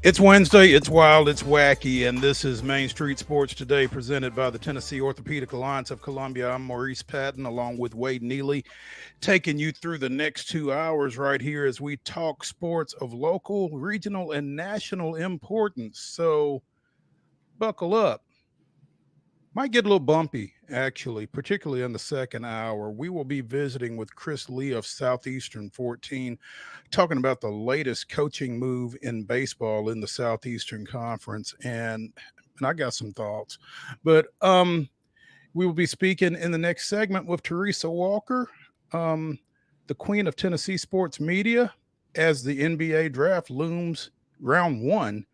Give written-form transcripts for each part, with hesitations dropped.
It's Wednesday, it's wild, it's wacky, and this is Main Street Sports Today, presented by the Tennessee Orthopedic Alliance of Columbia. I'm Maurice Patton, along with Wade Neely, taking you through the next 2 hours right here as we talk sports of local, regional, and national importance. So buckle up. Might get a little bumpy, actually, particularly in the second hour. We will be visiting with Chris Lee of Southeastern 14, talking about the latest coaching move in baseball in the Southeastern Conference. And I got some thoughts. But we will be speaking in the next segment with TERESA Walker, um, the queen of Tennessee sports media, as the NBA draft looms round one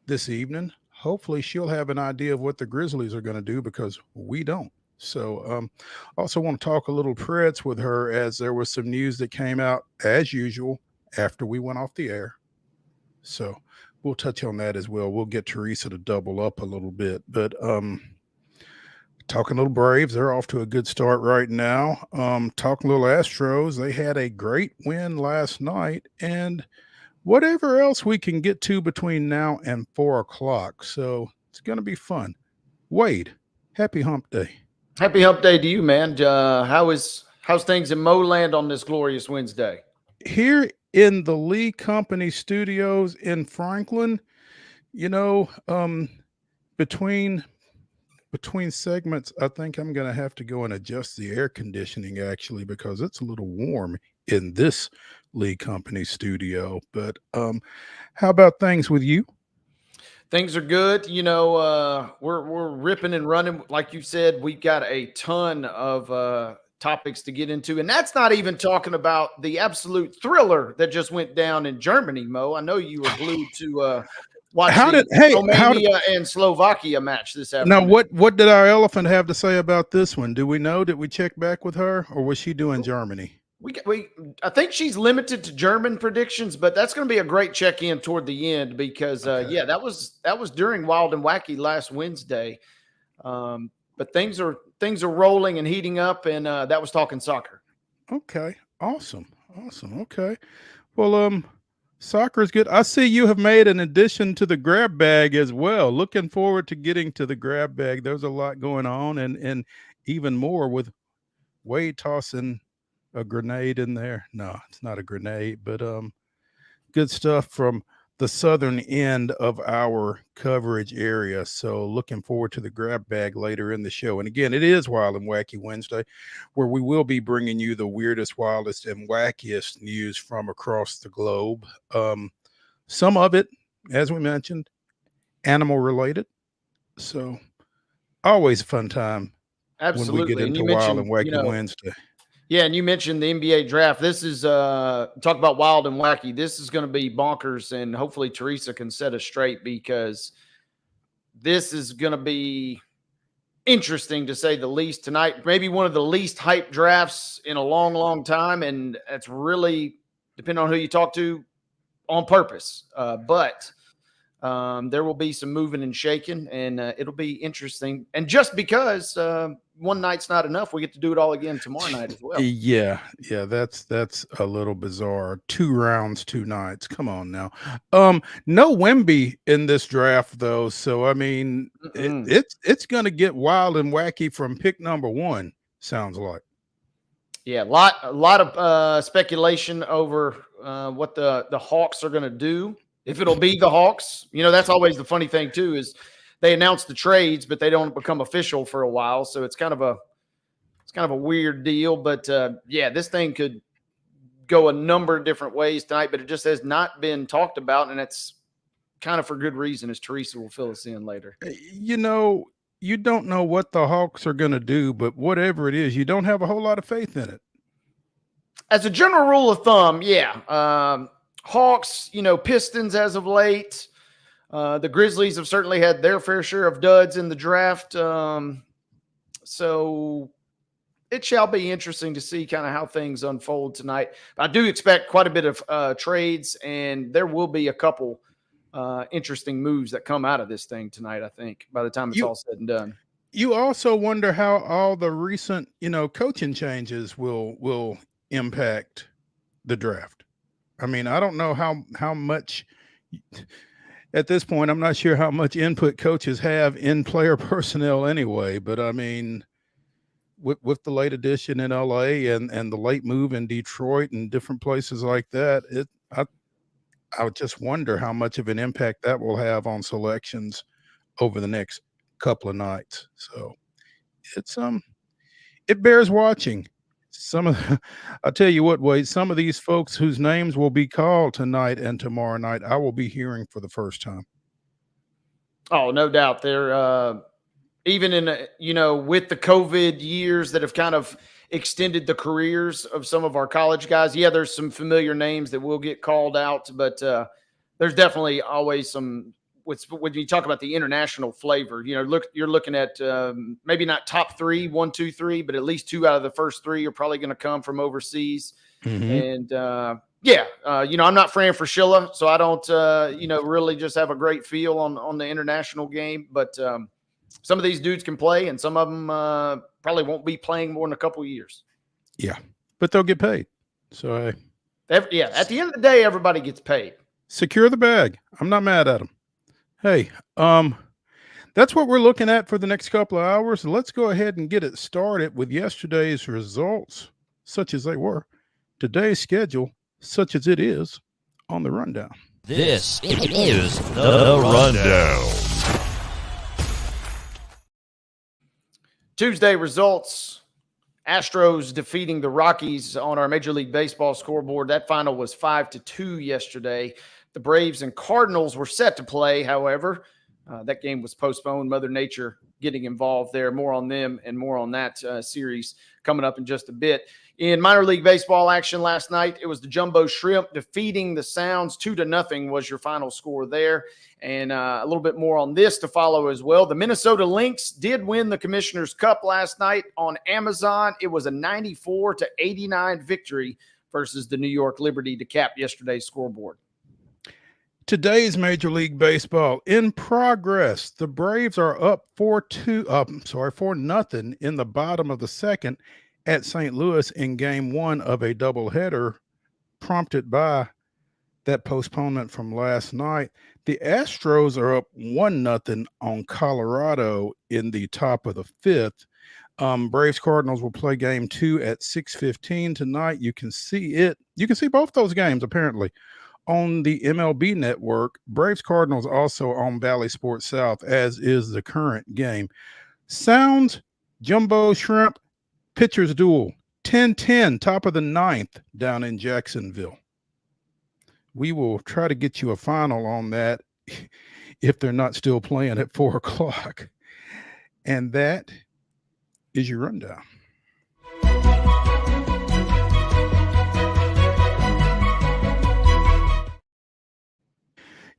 this evening. Hopefully, she'll have an idea of what the Grizzlies are going to do because we don't. So, also want to talk a little Preds with her as there was some news that came out as usual after we went off the air. So, we'll touch on that as well. We'll get TERESA to double up a little bit, but talking a little Braves, they're off to a good start right now. Talking a little Astros, they had a great win last night, and whatever else we can get to between now and 4 o'clock. So it's going to be fun. Wade, happy hump day. Happy hump day to you, man. How's things in Moland on this glorious Wednesday? Here in the Lee Company studios in Franklin, you know, between segments, I think I'm going to have to go and adjust the air conditioning actually because it's a little warm in this Lee Company studio. But how about things with you? Things are good. We're ripping and running. Like you said, we've got a ton of topics to get into, and that's not even talking about the absolute thriller that just went down in Germany. Mo, I know you were glued to watch Romania and Slovakia match this afternoon. Now, what did our elephant have to say about this one? Do we know? Did we check back with her, or was she doing Germany? I think she's limited to German predictions, but that's going to be a great check-in toward the end because okay. That was during Wild and Wacky last Wednesday. But things are rolling and heating up, and that was talking soccer. Okay, awesome. Okay, well, soccer is good. I see you have made an addition to the grab bag as well. Looking forward to getting to the grab bag. There's a lot going on, and even more with Wade tossing a grenade in there. No, it's not a grenade, but good stuff from the southern end of our coverage area. So looking forward to the grab bag later in the show. And again, it is Wild and Wacky Wednesday, where we will be bringing you the weirdest, wildest, and wackiest news from across the globe. Some of it, as we mentioned, animal related. So always a fun time. Absolutely. When we get into Wild and Wacky Wednesday. Yeah, and you mentioned the NBA draft. This is talk about Wild and Wacky. This is going to be bonkers, and hopefully TERESA can set us straight because this is going to be interesting to say the least tonight. Maybe one of the least hyped drafts in a long, long time, and that's really, depending on who you talk to, on purpose. But there will be some moving and shaking, and it'll be interesting. And just because one night's not enough, we get to do it all again tomorrow night as well. Yeah, that's a little bizarre. 2 rounds, 2 nights. Come on now. No Wemby in this draft though, so I mean, it's going to get wild and wacky from pick number 1. Sounds like. Yeah, a lot of speculation over what the Hawks are going to do. If it'll be the Hawks, that's always the funny thing too, is they announce the trades, but they don't become official for a while. So it's kind of a weird deal. But this thing could go a number of different ways tonight, but it just has not been talked about, and it's kind of for good reason, as TERESA will fill us in later. You don't know what the Hawks are going to do, but whatever it is, you don't have a whole lot of faith in it. As a general rule of thumb, yeah. Hawks, Pistons as of late. The Grizzlies have certainly had their fair share of duds in the draft. So it shall be interesting to see kind of how things unfold tonight. I do expect quite a bit of trades, and there will be a couple interesting moves that come out of this thing tonight, I think, by the time it's all said and done. You also wonder how all the recent, coaching changes will impact the draft. I mean, I don't know how much at this point, I'm not sure how much input coaches have in player personnel anyway. But I mean, with the late addition in LA and the late move in Detroit and different places like that, I would just wonder how much of an impact that will have on selections over the next couple of nights. So it's it bears watching. Some of the, I'll tell you what, Wade, some of these folks whose names will be called tonight and tomorrow night, I will be hearing for the first time. Oh, no doubt. They're even in with the COVID years that have kind of extended the careers of some of our college guys. Yeah, there's some familiar names that will get called out, but there's definitely always some. When you talk about the international flavor, you're looking at maybe not top 3, 1, 2, 3, but at least 2 out of the first 3 are probably going to come from overseas. And I'm not Fran Fraschilla, so I don't really just have a great feel on the international game, but some of these dudes can play, and some of them probably won't be playing more than a couple of years. Yeah, but they'll get paid. So at the end of the day, everybody gets paid. Secure the bag. I'm not mad at them. Hey, that's what we're looking at for the next couple of hours. Let's go ahead and get it started with yesterday's results, such as they were, today's schedule, such as it is, on the rundown. This is the rundown. Tuesday results. Astros defeating the Rockies on our Major League Baseball scoreboard. That final was 5-2 yesterday. The Braves and Cardinals were set to play, however. That game was postponed. Mother Nature getting involved there. More on them and more on that series coming up in just a bit. In minor league baseball action last night, it was the Jumbo Shrimp defeating the Sounds. 2-0 was your final score there. And a little bit more on this to follow as well. The Minnesota Lynx did win the Commissioner's Cup last night on Amazon. It was a 94-89 victory versus the New York Liberty to cap yesterday's scoreboard. Today's Major League Baseball in progress. The Braves are up 4-0 in the bottom of the second at St. Louis in game 1 of a doubleheader prompted by that postponement from last night. The Astros are up 1-0 on Colorado in the top of the 5th. Braves Cardinals will play game 2 at 6:15 tonight. You can see it. You can see both those games apparently on the MLB network. Braves Cardinals also on Valley Sports South, as is the current game. Sounds Jumbo Shrimp pitchers duel 10-10, top of the 9th down in Jacksonville. We will try to get you a final on that if they're not still playing at 4 o'clock. And that is your rundown.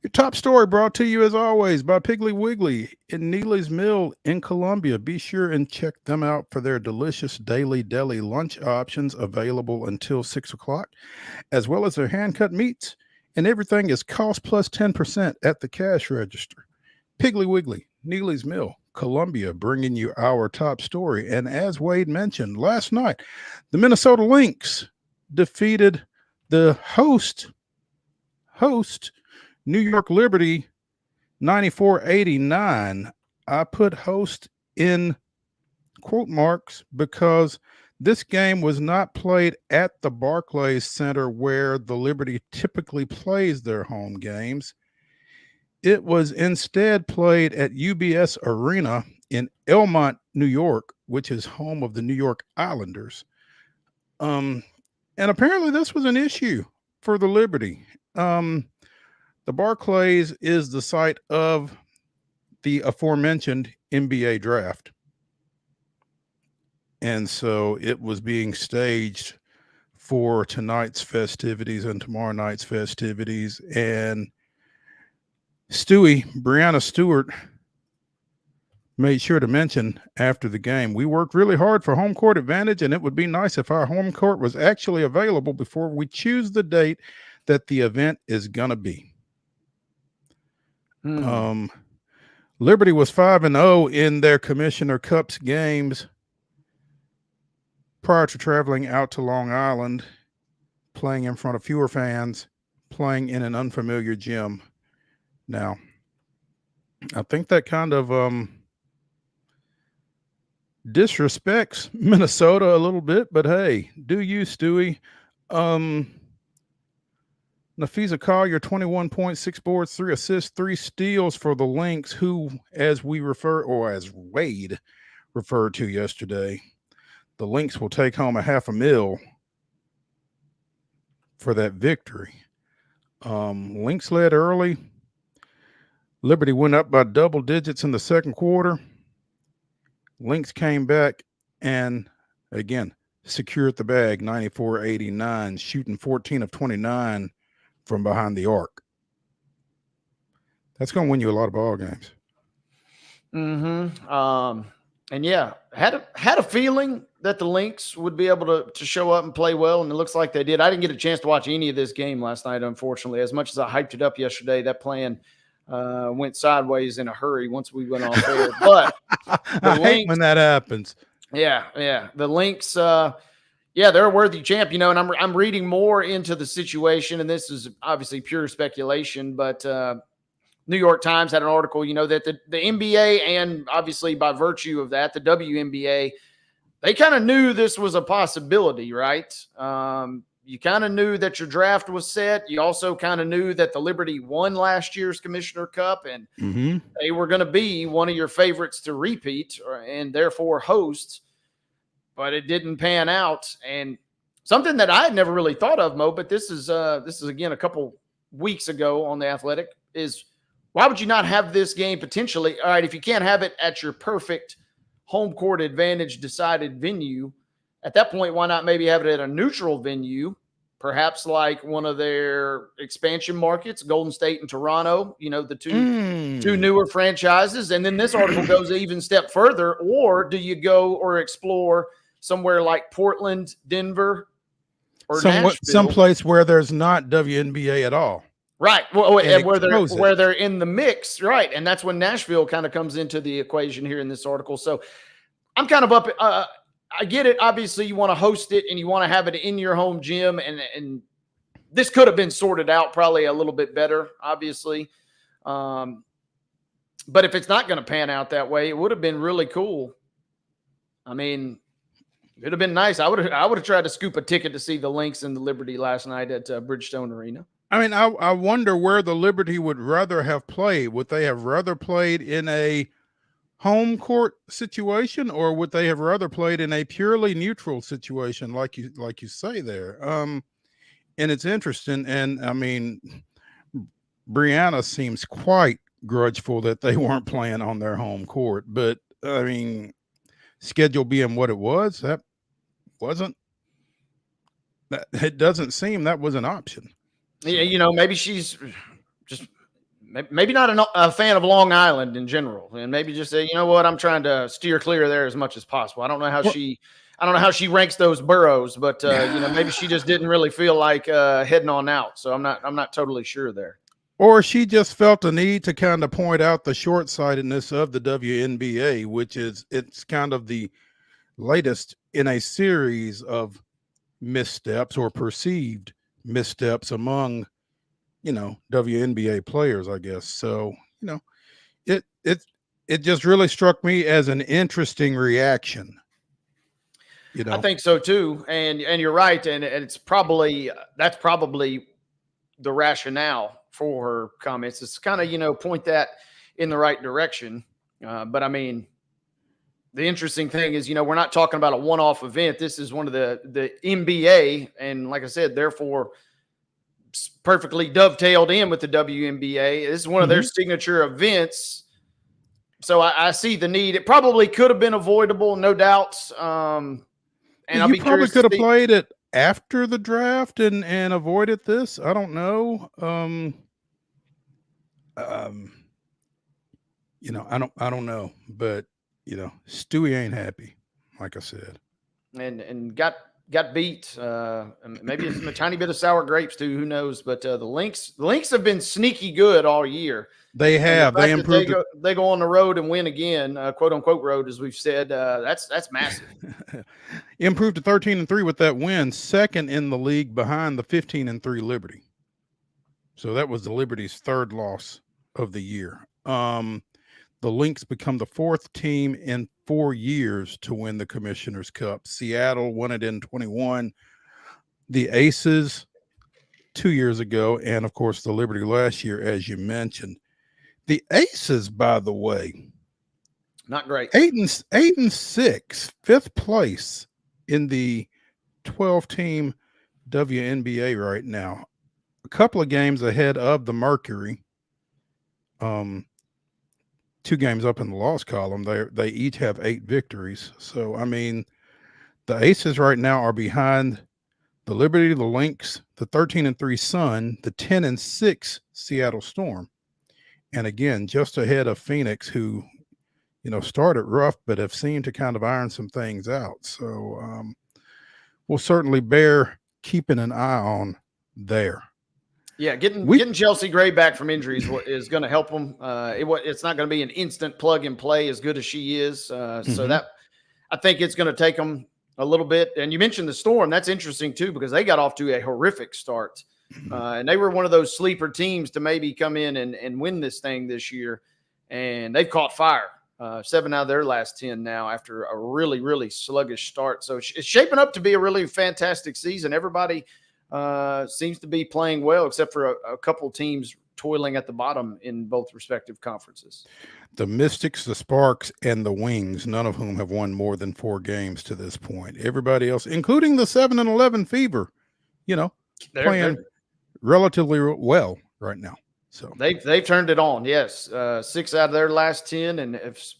Your top story brought to you, as always, by Piggly Wiggly in Neely's Mill in Columbia. Be sure and check them out for their delicious daily deli lunch options available until 6 o'clock, as well as their hand-cut meats. And everything is cost plus 10% at the cash register. Piggly Wiggly, Neely's Mill, Columbia, bringing you our top story. And as Wade mentioned last night, the Minnesota Lynx defeated the host New York Liberty 94-89. I put host in quote marks because this game was not played at the Barclays Center where the Liberty typically plays their home games. It was instead played at UBS Arena in Elmont, New York, which is home of the New York Islanders. And apparently this was an issue for the Liberty. The Barclays is the site of the aforementioned NBA draft. And so it was being staged for tonight's festivities and tomorrow night's festivities. And Brianna Stewart, made sure to mention after the game, we worked really hard for home court advantage, and it would be nice if our home court was actually available before we choose the date that the event is going to be. Liberty was 5-0 in their Commissioner Cups games prior to traveling out to Long Island, playing in front of fewer fans, playing in an unfamiliar gym. Now, I think that kind of disrespects Minnesota a little bit, but hey, do you, Stewie? Nafisa Collier, 21 points, 6 boards, 3 assists, 3 steals for the Lynx, who, as we refer, or as Wade referred to yesterday, the Lynx will take home a $500,000 for that victory. Lynx led early. Liberty went up by double digits in the second quarter. Lynx came back and, again, secured the bag, 94-89, shooting 14 of 29 from behind the arc. That's going to win you a lot of ball games. And yeah, had a feeling that the Lynx would be able to show up and play well, and it looks like they did. I didn't get a chance to watch any of this game last night, unfortunately. As much as I hyped it up yesterday, that plan went sideways in a hurry once we went off air. But I hate when that happens. Yeah. The Lynx, they're a worthy champ, and I'm reading more into the situation, and this is obviously pure speculation, but New York Times had an article, that the NBA, and obviously by virtue of that, the WNBA, they kind of knew this was a possibility, right? You kind of knew that your draft was set. You also kind of knew that the Liberty won last year's Commissioner Cup, and they were going to be one of your favorites to repeat and therefore host, but it didn't pan out. And something that I had never really thought of, Mo, but this is again a couple weeks ago on The Athletic, is why would you not have this game potentially? All right, if you can't have it at your perfect home court advantage decided venue, at that point, why not maybe have it at a neutral venue, perhaps like one of their expansion markets, Golden State and Toronto, the two newer franchises. And then this article goes even a step further. Or do you go or explore somewhere like Portland, Denver, or Nashville? Someplace where there's not WNBA at all. Right. Well, where they're in the mix. Right. And that's when Nashville kind of comes into the equation here in this article. So I'm kind of up. I get it. Obviously, you want to host it and you want to have it in your home gym. And this could have been sorted out probably a little bit better, obviously. But if it's not going to pan out that way, it would have been really cool. I mean, it would have been nice. I would have tried to scoop a ticket to see the Lynx and the Liberty last night at Bridgestone Arena. I mean, I wonder where the Liberty would rather have played. Would they have rather played in a home court situation, or would they have rather played in a purely neutral situation, like you say there? And it's interesting. And I mean, Brianna seems quite grudgeful that they weren't playing on their home court. But I mean, schedule being what it was, that wasn't. It doesn't seem that was an option. Yeah, maybe she's just maybe not a fan of Long Island in general, and maybe just say, you know what, I'm trying to steer clear of there as much as possible. I don't know how she ranks those boroughs, but maybe she just didn't really feel like heading on out. So I'm not totally sure there. Or she just felt the need to kind of point out the short-sightedness of the WNBA, which is it's kind of the latest in a series of missteps or perceived missteps among WNBA players, I guess. So it just really struck me as an interesting reaction. I think so too, and you're right, and that's probably the rationale for her comments. It's kind of point that in the right direction, but I mean, the interesting thing is, we're not talking about a one-off event. This is one of the NBA, and like I said, therefore perfectly dovetailed in with the WNBA. This is one of their signature events. So I see the need. It probably could have been avoidable, no doubt. And you probably could have played it after the draft and avoided this. I don't know. I don't know, but Stewie ain't happy, like I said, and got beat. Maybe a tiny bit of sour grapes too. Who knows? But the Lynx have been sneaky good all year. They have. They improved. They go on the road and win again, quote unquote road, as we've said. That's massive. Improved to 13-3 with that win, second in the league behind the 15-3 Liberty. So that was the Liberty's third loss of the year. The Lynx become the fourth team in 4 years to win the Commissioner's Cup. Seattle won it in 21. The Aces 2 years ago, and of course the Liberty last year, as you mentioned. The Aces, by the way, not great. 8-6, fifth place in the 12-team WNBA right now. A couple of games ahead of the Mercury. 2 games up in the loss column. They each have 8 victories. So, I mean, the Aces right now are behind the Liberty, the Lynx, the 13-3 Sun, the 10-6 Seattle Storm. And again, just ahead of Phoenix, who, started rough, but have seemed to kind of iron some things out. So we'll certainly bear keeping an eye on there. Yeah, getting Chelsea Gray back from injuries is going to help them. It's not going to be an instant plug and play as good as she is. So that I think it's going to take them a little bit. And you mentioned the Storm. That's interesting too, because they got off to a horrific start. And they were one of those sleeper teams to maybe come in and win this thing this year. And they've caught fire. 7 out of their last 10 now after a really, really sluggish start. So it's shaping up to be a really fantastic season. Everybody seems to be playing well, except for a couple teams toiling at the bottom in both respective conferences. The Mystics, the Sparks, and the Wings, none of whom have won more than 4 games to this point. Everybody else, including the 7-11 Fever, playing relatively well right now. So they've turned it on. Yes, 6 out of their last 10, and if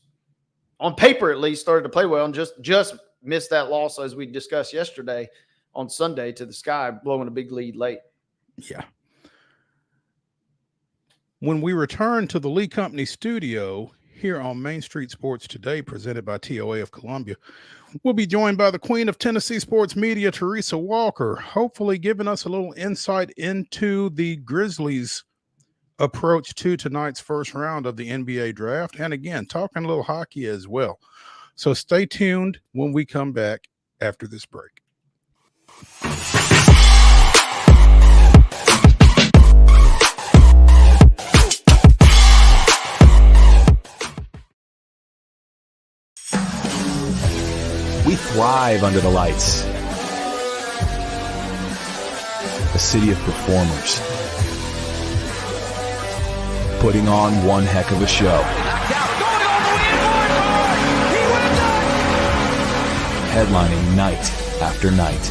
on paper at least started to play well, and just missed that loss as we discussed yesterday on Sunday to the Sky, blowing a big lead late. Yeah. When we return to the Lee Company studio here on Main Street Sports Today, presented by TOA of Columbia, we'll be joined by the queen of Tennessee sports media, TERESA Walker, hopefully giving us a little insight into the Grizzlies' approach to tonight's first round of the NBA draft. And again, talking a little hockey as well. So stay tuned when we come back after this break. We thrive under the lights. A city of performers, putting on one heck of a show. Headlining night after night.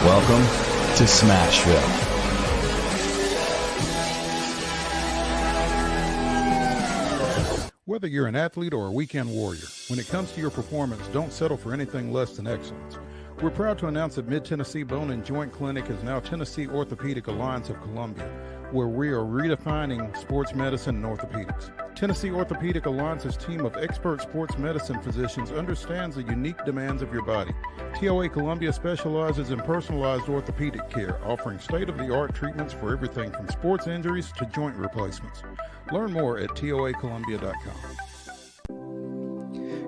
Welcome to Smashville. Whether you're an athlete or a weekend warrior, when it comes to your performance, don't settle for anything less than excellence. We're proud to announce that Mid-Tennessee Bone and Joint Clinic is now Tennessee Orthopedic Alliance of Columbia, where we are redefining sports medicine and orthopedics. Tennessee Orthopedic Alliance's team of expert sports medicine physicians understands the unique demands of your body. TOA Columbia specializes in personalized orthopedic care, offering state-of-the-art treatments for everything from sports injuries to joint replacements. Learn more at toacolumbia.com.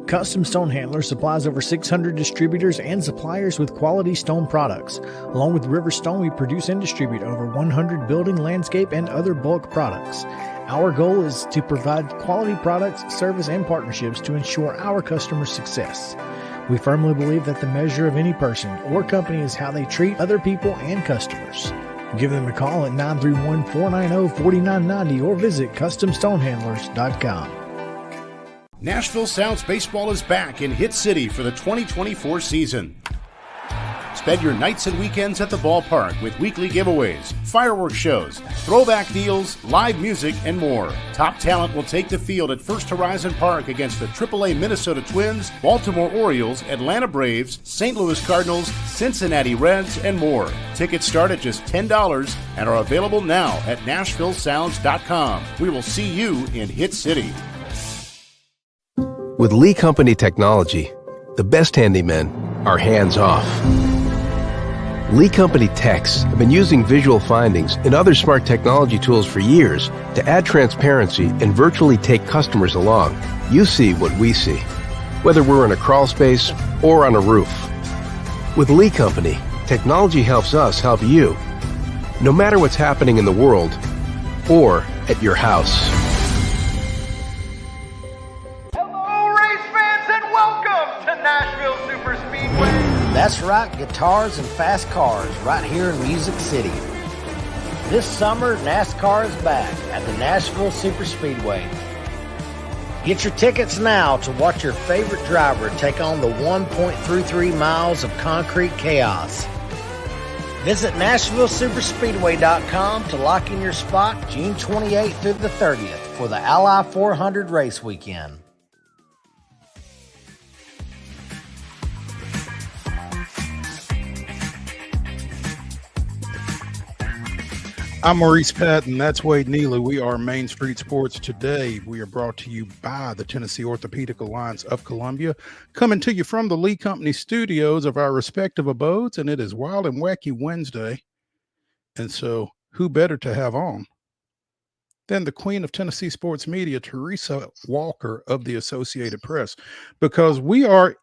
Custom Stone Handler supplies over 600 distributors and suppliers with quality stone products. Along with River Stone, we produce and distribute over 100 building, landscape, and other bulk products. Our goal is to provide quality products, service, and partnerships to ensure our customers' success. We firmly believe that the measure of any person or company is how they treat other people and customers. Give them a call at 931-490-4990 or visit CustomStonehandlers.com. Nashville Sounds Baseball is back in Hit City for the 2024 season. Spend your nights and weekends at the ballpark with weekly giveaways, fireworks shows, throwback deals, live music, and more. Top talent will take the field at First Horizon Park against the AAA Minnesota Twins, Baltimore Orioles, Atlanta Braves, St. Louis Cardinals, Cincinnati Reds, and more. Tickets start at just $10 and are available now at NashvilleSounds.com. We will see you in Hit City. With Lee Company technology, the best handymen are hands-off. Lee Company techs have been using visual findings and other smart technology tools for years to add transparency and virtually take customers along. You see what we see, whether we're in a crawl space or on a roof. With Lee Company, technology helps us help you. no matter what's happening in the world or at your house. Hello, race fans, and welcome to Nashville Super Speedway. That's right, guitars and fast cars right here in Music City. This summer, NASCAR is back at the Nashville Super Speedway. Get your tickets now to watch your favorite driver take on the 1.33 miles of concrete chaos. Visit NashvilleSuperspeedway.com to lock in your spot June 28th through the 30th for the Ally 400 race weekend. I'm Maurice Patton. That's Wade Neely. We are Main Street Sports Today. We are brought to you by the Tennessee Orthopedic Alliance of Columbia, coming to you from the Lee Company studios of our respective abodes, and it is Wild and Wacky Wednesday. And so who better to have on than the queen of Tennessee sports media, TERESA Walker of the Associated Press, because we are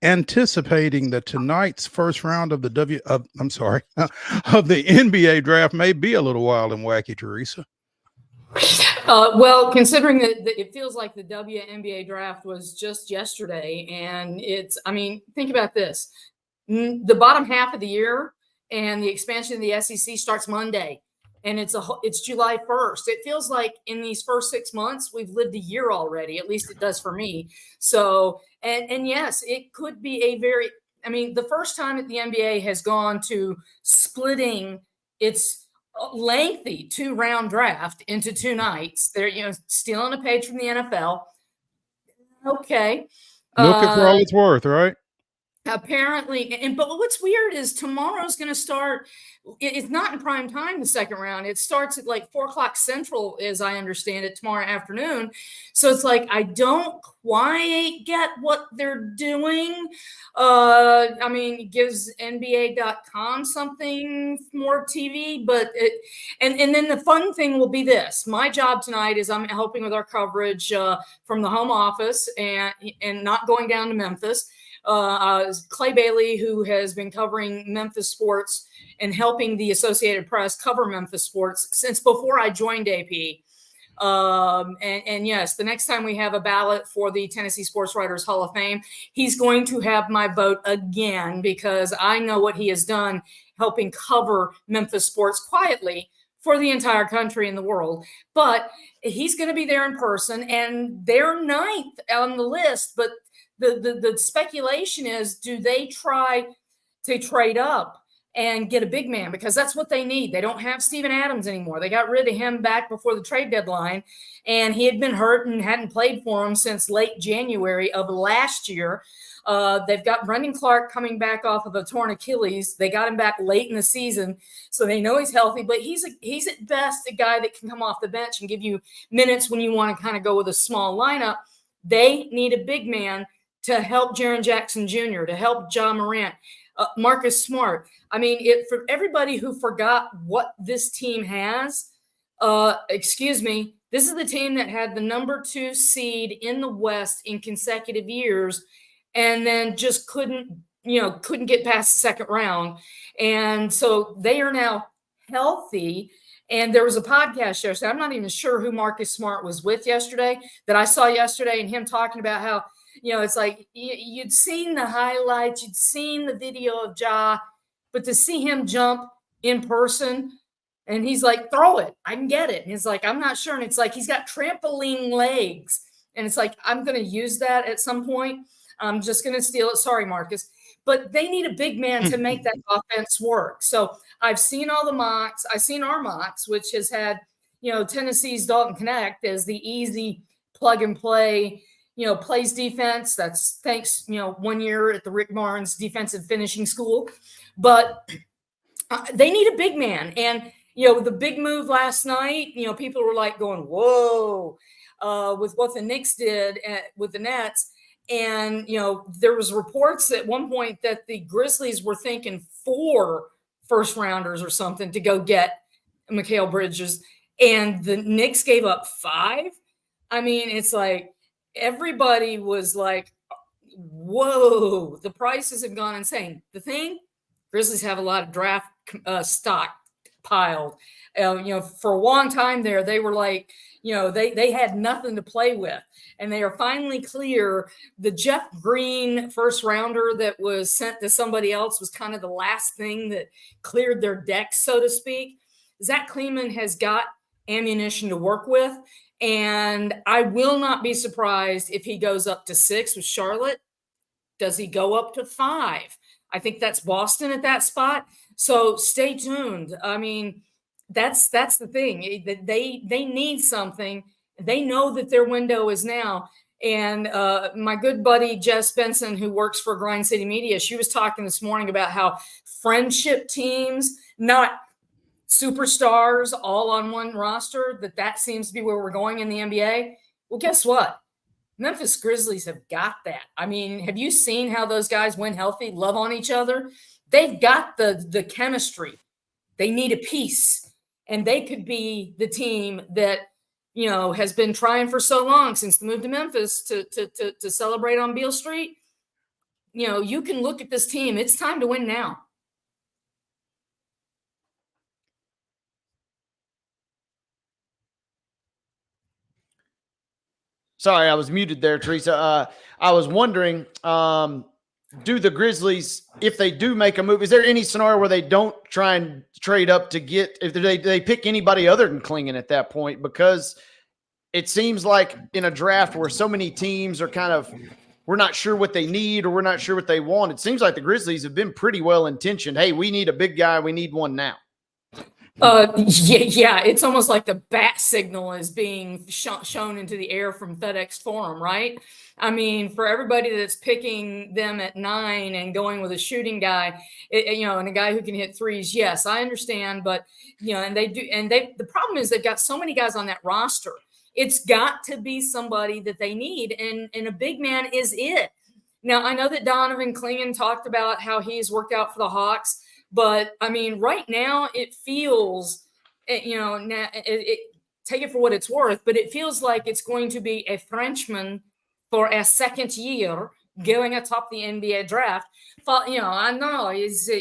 anticipating that tonight's first round of the of the NBA draft may be a little wild and wacky, TERESA. Well, considering that it feels like the WNBA draft was just yesterday, and think about this. The bottom half of the year and the expansion of the SEC starts Monday, and it's July 1st. It feels like in these first 6 months, we've lived a year already. At least it does for me. So, and yes, it could be the first time that the NBA has gone to splitting its lengthy 2-round draft into 2 nights. They're, stealing a page from the NFL. Okay. Milk it for all it's worth, right? Apparently, but what's weird is tomorrow's going to start. It's not in prime time, the second round. It starts at like 4:00 Central, as I understand it, tomorrow afternoon. So it's like I don't quite get what they're doing. It gives NBA.com something more TV, but and then the fun thing will be this. My job tonight is I'm helping with our coverage from the home office and not going down to Memphis. Clay Bailey, who has been covering Memphis sports and helping the Associated Press cover Memphis sports since before I joined AP. And yes, the next time we have a ballot for the Tennessee Sports Writers Hall of Fame, he's going to have my vote again because I know what he has done helping cover Memphis sports quietly for the entire country and the world. But he's going to be there in person, and they're 9th on the list, but the speculation is, do they try to trade up and get a big man? Because that's what they need. They don't have Steven Adams anymore. They got rid of him back before the trade deadline, and he had been hurt and hadn't played for them since late January of last year. They've got Brendan Clark coming back off of a torn Achilles. They got him back late in the season, so they know he's healthy, but he's at best a guy that can come off the bench and give you minutes when you want to kind of go with a small lineup. They need a big man to help Jaren Jackson Jr., to help John Morant, Marcus Smart. For everybody who forgot what this team has, this is the team that had the number 2 seed in the West in consecutive years and then just couldn't get past the second round. And so they are now healthy. And there was a podcast yesterday. I'm not even sure who Marcus Smart was with yesterday that I saw yesterday, and him talking about how, it's like you'd seen the highlights, you'd seen the video of Ja, but to see him jump in person, and he's like, throw it, I can get it. And he's like, I'm not sure. And it's like he's got trampoline legs. And it's like, I'm going to use that at some point. I'm just going to steal it. Sorry, Marcus. But they need a big man to make that offense work. So I've seen all the mocks. I've seen our mocks, which has had, Tennessee's Dalton Connect as the easy plug and play, plays defense. That's thanks, 1 year at the Rick Barnes defensive finishing school. But they need a big man. And, the big move last night, people were like going, whoa, with what the Knicks did with the Nets. And, there was reports at one point that the Grizzlies were thinking 4 first rounders or something to go get Mikal Bridges. And the Knicks gave up 5. It's like everybody was like, whoa, the prices have gone insane. The thing, Grizzlies have a lot of draft stock piled. For a long time there, they were like, they had nothing to play with. And they are finally clear. The Jeff Green first rounder that was sent to somebody else was kind of the last thing that cleared their deck, so to speak. Zach Kleeman has got ammunition to work with. And I will not be surprised if he goes up to 6 with Charlotte. Does he go up to 5? I think that's Boston at that spot. So stay tuned. I mean, that's the thing. They need something. They know that their window is now. And my good buddy Jess Benson, who works for Grind City Media, she was talking this morning about how friendship teams, not superstars all on one roster, that seems to be where we're going in the NBA. Well, guess what? Memphis Grizzlies have got that. I mean, have you seen how those guys, when healthy, love on each other? They've got the chemistry. They need a piece, and they could be the team that, has been trying for so long since the move to Memphis to celebrate on Beale Street. You can look at this team. It's time to win now. Sorry, I was muted there, Teresa. I was wondering, do the Grizzlies, if they do make a move, is there any scenario where they don't try and trade up to get, if they pick anybody other than Klingon at that point? Because it seems like in a draft where so many teams are kind of, we're not sure what they need or we're not sure what they want, it seems like the Grizzlies have been pretty well intentioned. Hey, we need a big guy. We need one now. Yeah, it's almost like the bat signal is being shown into the air from FedEx Forum, right? I mean, for everybody that's picking them at 9 and going with a shooting guy, and a guy who can hit threes, yes, I understand, but and they do, and the problem is they've got so many guys on that roster. It's got to be somebody that they need, and a big man is it. Now, I know that Donovan Klingon talked about how he's worked out for the Hawks. But I mean, right now it feels, take it for what it's worth, but it feels like it's going to be a Frenchman for a second year going atop the NBA draft. I know is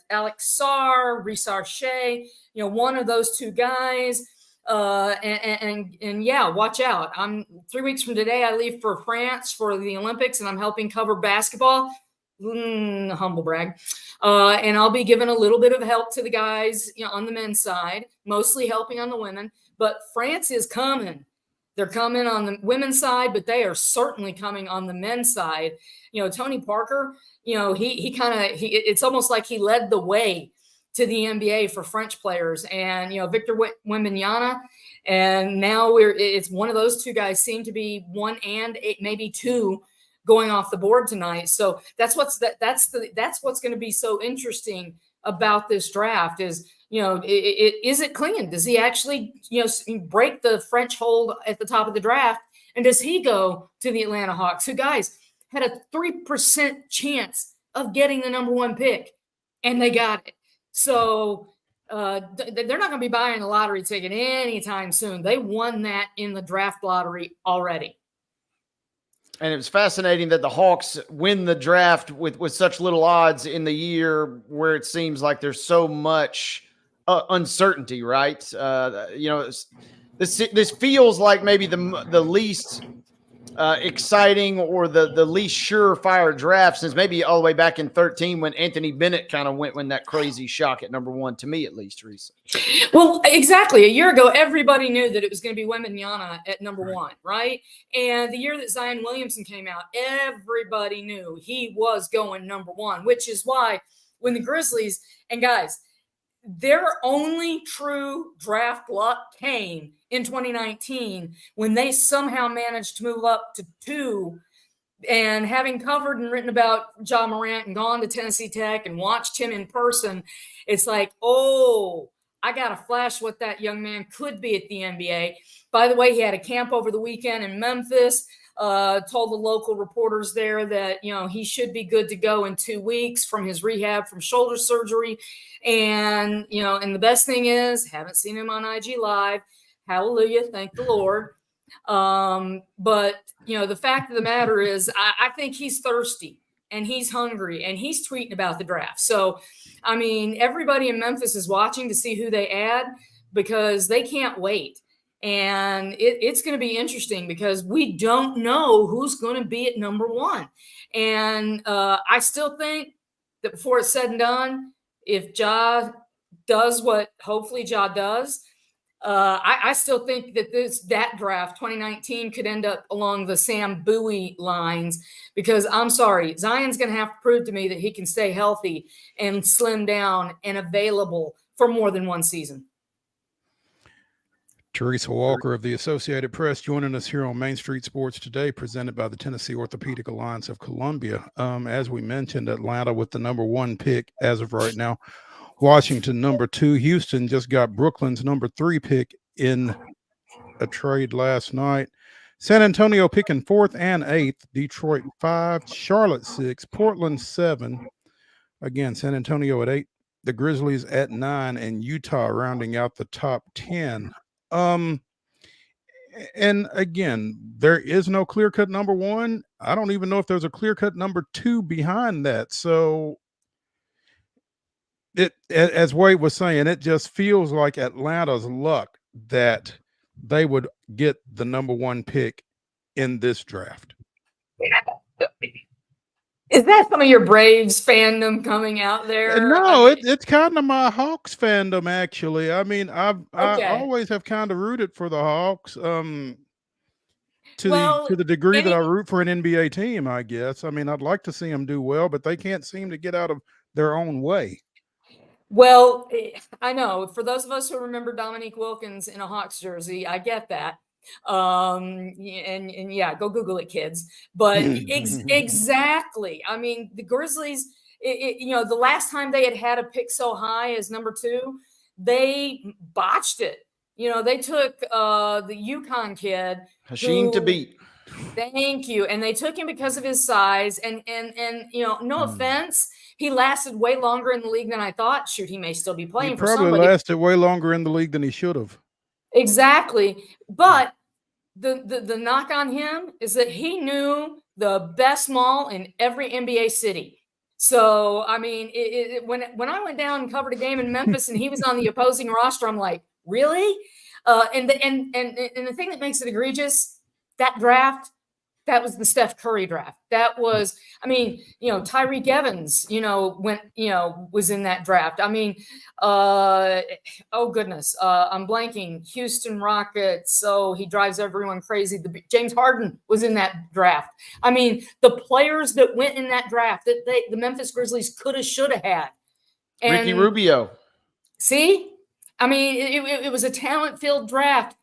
Alex Sarr, Rissar Shea, one of those two guys. And yeah, watch out. I'm 3 weeks from today. I leave for France for the Olympics, and I'm helping cover basketball. Humble brag. And I'll be giving a little bit of help to the guys, on the men's side, mostly helping on the women. But France is coming. They're coming on the women's side, but they are certainly coming on the men's side. Tony Parker, it's almost like he led the way to the NBA for French players, and Victor Wembanyama, and now it's one of those two guys seem to be one and maybe two going off the board tonight. So that's what's going to be so interesting about this draft is, is it Klingon? Does he actually, break the French hold at the top of the draft? And does he go to the Atlanta Hawks, who, guys, had a 3% chance of getting the number 1 pick, and they got it. So they're not going to be buying a lottery ticket anytime soon. They won that in the draft lottery already. And it was fascinating that the Hawks win the draft with such little odds in the year where it seems like there's so much uncertainty, right? This feels like maybe the least exciting or the least surefire draft since maybe all the way back in 2013 when Anthony Bennett kind of went that crazy shock at number 1, to me at least, Teresa. Well, exactly. A year ago, everybody knew that it was going to be Wembanyama at number 1, right? And the year that Zion Williamson came out, everybody knew he was going number 1, which is why when the Grizzlies, and guys, their only true draft luck came in 2019 when they somehow managed to move up to 2. And having covered and written about Ja Morant and gone to Tennessee Tech and watched him in person, it's like, oh, I got to flash what that young man could be at the NBA. By the way, he had a camp over the weekend in Memphis, told the local reporters there that, he should be good to go in 2 weeks from his rehab from shoulder surgery. And, and the best thing is, haven't seen him on IG Live. Hallelujah. Thank the Lord. But, the fact of the matter is, I think he's thirsty and he's hungry and he's tweeting about the draft. So, I mean, everybody in Memphis is watching to see who they add because they can't wait. And it's going to be interesting because we don't know who's going to be at number 1. And I still think that before it's said and done, if Ja does what hopefully Ja does, I still think that that draft 2019 could end up along the Sam Bowie lines, because I'm sorry, Zion's going to have to prove to me that he can stay healthy and slim down and available for more than one season. TERESA Walker of the Associated Press joining us here on Main Street Sports Today, presented by the Tennessee Orthopedic Alliance of Columbia. As we mentioned, Atlanta with the number 1 pick as of right now. Washington number 2. Houston just got Brooklyn's number 3 pick in a trade last night. San Antonio picking 4th and 8th. Detroit 5. Charlotte 6. Portland 7. Again, San Antonio at 8. The Grizzlies at 9, and Utah rounding out the top 10. And again, there is no clear-cut number 1. I don't even know if there's a clear-cut number 2 behind that. So it, as Wade was saying, it just feels like Atlanta's luck that they would get the number 1 pick in this draft. Is that some of your Braves fandom coming out there? No, it's kind of my Hawks fandom, actually. I mean, I always have kind of rooted for the Hawks, to the degree that I root for an NBA team, I guess. I mean, I'd like to see them do well, but they can't seem to get out of their own way. Well, I know, for those of us who remember Dominique Wilkins in a Hawks jersey, I get that. And yeah, go Google it, kids. But exactly. I mean, the Grizzlies, the last time they had a pick so high as number 2, they botched it. They took the UConn kid, Hashim Thabit. Thank you. And they took him because of his size. And no offense, he lasted way longer in the league than I thought. Shoot, he may still be playing for somebody. Probably lasted way longer in the league than he should have. Exactly. But the knock on him is that he knew the best mall in every NBA city. So, I mean, when I went down and covered a game in Memphis and he was on the opposing roster, I'm like, really? And the thing that makes it egregious, that draft, that was the Steph Curry draft. That was, I mean, Tyreek Evans, was in that draft. I mean, oh goodness, I'm blanking. Houston Rockets. So he drives everyone crazy. James Harden was in that draft. I mean, the players that went in that draft that the Memphis Grizzlies should have had. And Ricky Rubio. See, I mean, it was a talent-filled draft.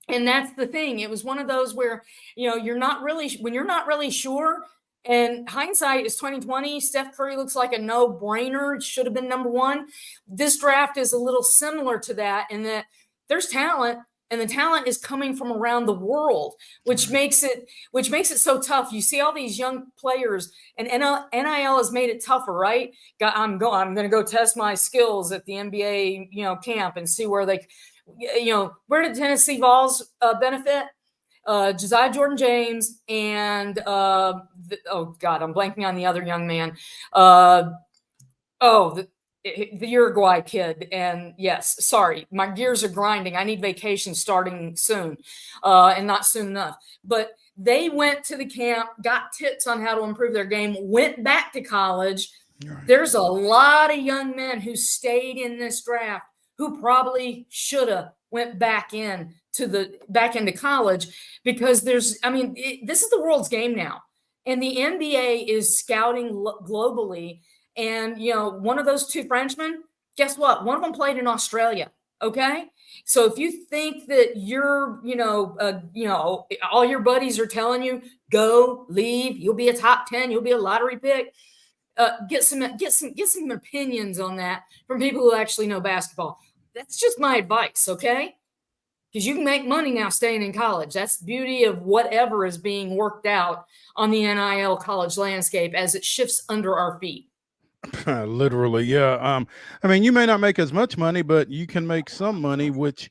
And that's the thing. It was one of those where, when you're not really sure, and hindsight is 2020. Steph Curry looks like a no-brainer. It should have been number 1. This draft is a little similar to that in that there's talent, and the talent is coming from around the world, which makes it so tough. You see all these young players, and NIL has made it tougher, right? I'm going to go test my skills at the NBA, camp and see where they. Where did Tennessee Vols benefit? Josiah Jordan James and I'm blanking on the other young man. The Uruguay kid. And yes, sorry, my gears are grinding. I need vacation starting soon, and not soon enough. But they went to the camp, got tips on how to improve their game, went back to college. Right. There's a lot of young men who stayed in this draft who probably should have went back into college, because this is the world's game now. And the NBA is scouting globally. And, one of those 2 Frenchmen, guess what? One of them played in Australia. Okay. So if you think that you're, all your buddies are telling you, go, leave, you'll be a top 10, you'll be a lottery pick. Get some opinions on that from people who actually know basketball. That's just my advice, okay? Because you can make money now staying in college. That's the beauty of whatever is being worked out on the NIL college landscape as it shifts under our feet. Literally, yeah. I mean, you may not make as much money, but you can make some money, which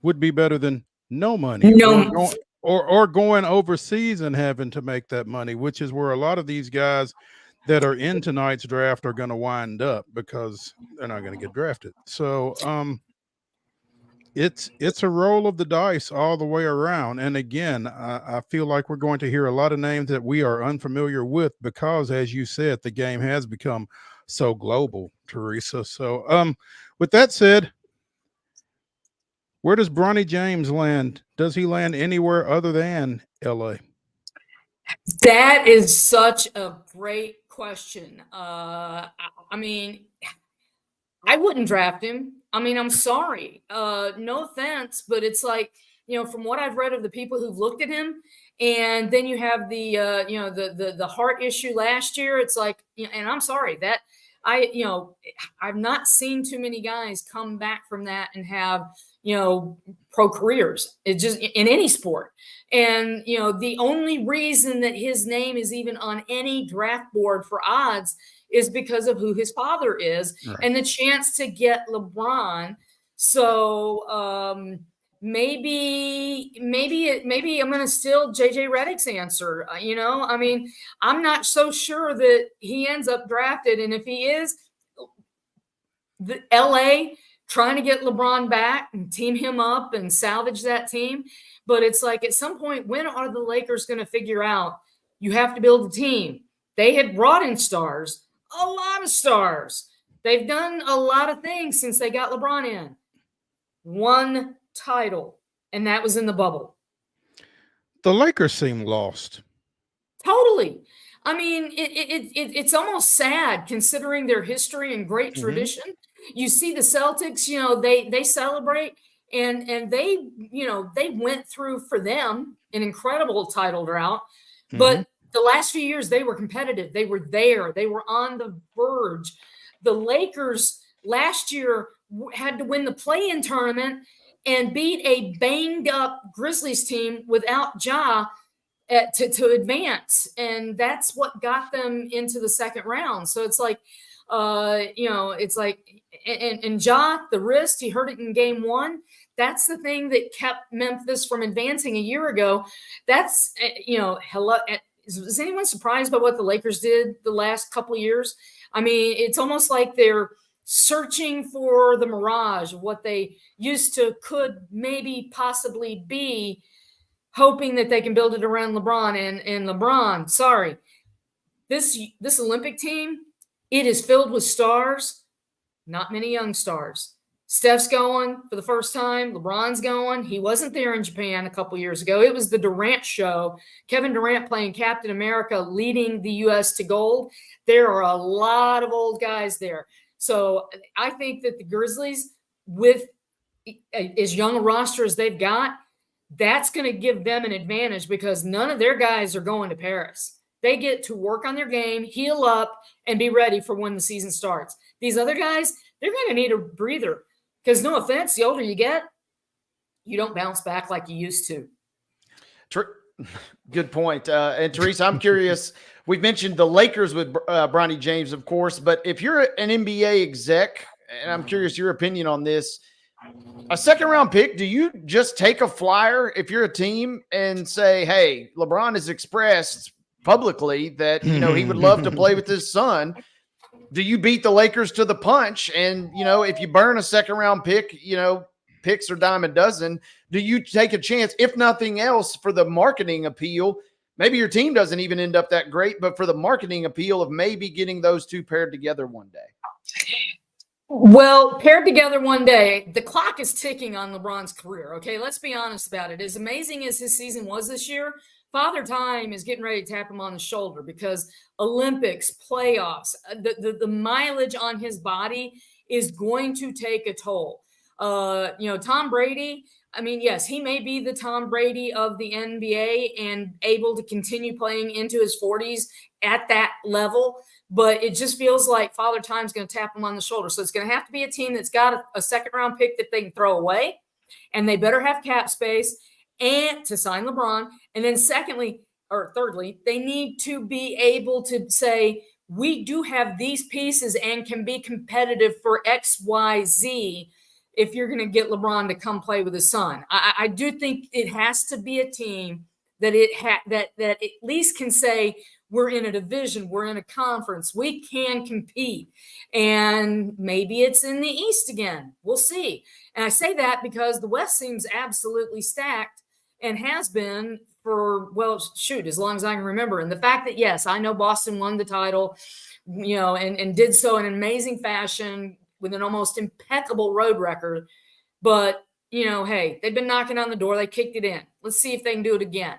would be better than no money. Or going overseas and having to make that money, which is where a lot of these guys that are in tonight's draft are going to wind up because they're not going to get drafted. So it's a roll of the dice all the way around. And again, I feel like we're going to hear a lot of names that we are unfamiliar with because, as you said, the game has become so global, Teresa. So with that said, where does Bronny James land? Does he land anywhere other than LA? That is such a great question. I mean, I wouldn't draft him. I mean, I'm sorry. No offense, but it's like, from what I've read of the people who've looked at him, and then you have the the heart issue last year. It's like, and I'm sorry that I've not seen too many guys come back from that and have, pro careers. It just in any sport. And, the only reason that his name is even on any draft board for odds is because of who his father is, right, and the chance to get LeBron. So maybe I'm going to steal JJ Redick's answer. I mean, I'm not so sure that he ends up drafted. And if he is, the LA trying to get LeBron back and team him up and salvage that team. But it's like, at some point, when are the Lakers going to figure out you have to build a team? They had brought in stars, a lot of stars. They've done a lot of things since they got LeBron in. One title, and that was in the bubble. The Lakers seem lost. Totally. I mean, it's almost sad considering their history and great tradition. You see the Celtics, they celebrate, and they, they went through for them an incredible title drought. But the last few years, they were competitive. They were there. They were on the verge. The Lakers last year had to win the play-in tournament and beat a banged-up Grizzlies team without Ja to advance. And that's what got them into the second round. So it's like, it's like, and Ja, the wrist, he hurt it in game one. That's the thing that kept Memphis from advancing a year ago. That's, hello. Is anyone surprised by what the Lakers did the last couple of years? I mean, it's almost like they're searching for the mirage of what they could maybe possibly be, hoping that they can build it around LeBron. And LeBron, sorry, this Olympic team, it is filled with stars, not many young stars. Steph's going for the first time. LeBron's going. He wasn't there in Japan a couple years ago. It was the Durant show. Kevin Durant playing Captain America, leading the U.S. to gold. There are a lot of old guys there. So I think that the Grizzlies, with as young a roster as they've got, that's going to give them an advantage because none of their guys are going to Paris. They get to work on their game, heal up, and be ready for when the season starts. These other guys, they're going to need a breather because, no offense, the older you get, you don't bounce back like you used to. Good point. And Teresa, I'm curious. We've mentioned the Lakers with Bronny James, of course, but if you're an NBA exec, and I'm curious your opinion on this, a second-round pick, do you just take a flyer if you're a team and say, hey, LeBron has expressed publicly that, he would love to play with his son? Do you beat the Lakers to the punch? And, if you burn a second-round pick, picks are dime a dozen. Do you take a chance, if nothing else, for the marketing appeal? Maybe your team doesn't even end up that great, but for the marketing appeal of maybe getting those two paired together one day. Well, paired together one day, the clock is ticking on LeBron's career. Okay, let's be honest about it. As amazing as his season was this year, Father Time is getting ready to tap him on the shoulder because Olympics, playoffs, the mileage on his body is going to take a toll. Tom Brady, I mean, yes, he may be the Tom Brady of the NBA and able to continue playing into his 40s at that level, but it just feels like Father Time's going to tap him on the shoulder. So it's going to have to be a team that's got a second-round pick that they can throw away, and they better have cap space and to sign LeBron. And then thirdly, they need to be able to say, we do have these pieces and can be competitive for X, Y, Z if you're going to get LeBron to come play with his son. I do think it has to be a team that that at least can say, we're in a division, we're in a conference, we can compete. And maybe it's in the East again. We'll see. And I say that because the West seems absolutely stacked and has been for, well, shoot, as long as I can remember. And the fact that, yes, I know Boston won the title, and did so in an amazing fashion with an almost impeccable road record. But, hey, they've been knocking on the door. They kicked it in. Let's see if they can do it again.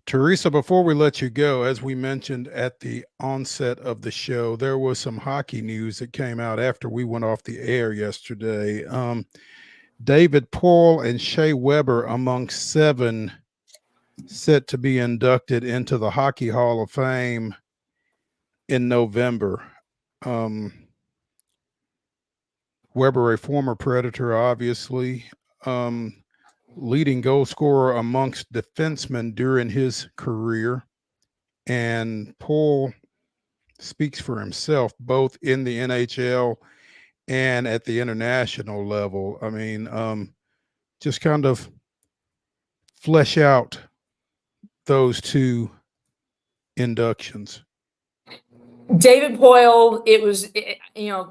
Teresa, before we let you go, as we mentioned at the onset of the show, there was some hockey news that came out after we went off the air yesterday. David Poile and Shea Weber among 7 set to be inducted into the Hockey Hall of Fame in November. Weber, a former Predator, obviously, leading goal scorer amongst defensemen during his career. And Poile speaks for himself, both in the NHL and at the international level. I mean, just kind of flesh out those 2 inductions. David Poile,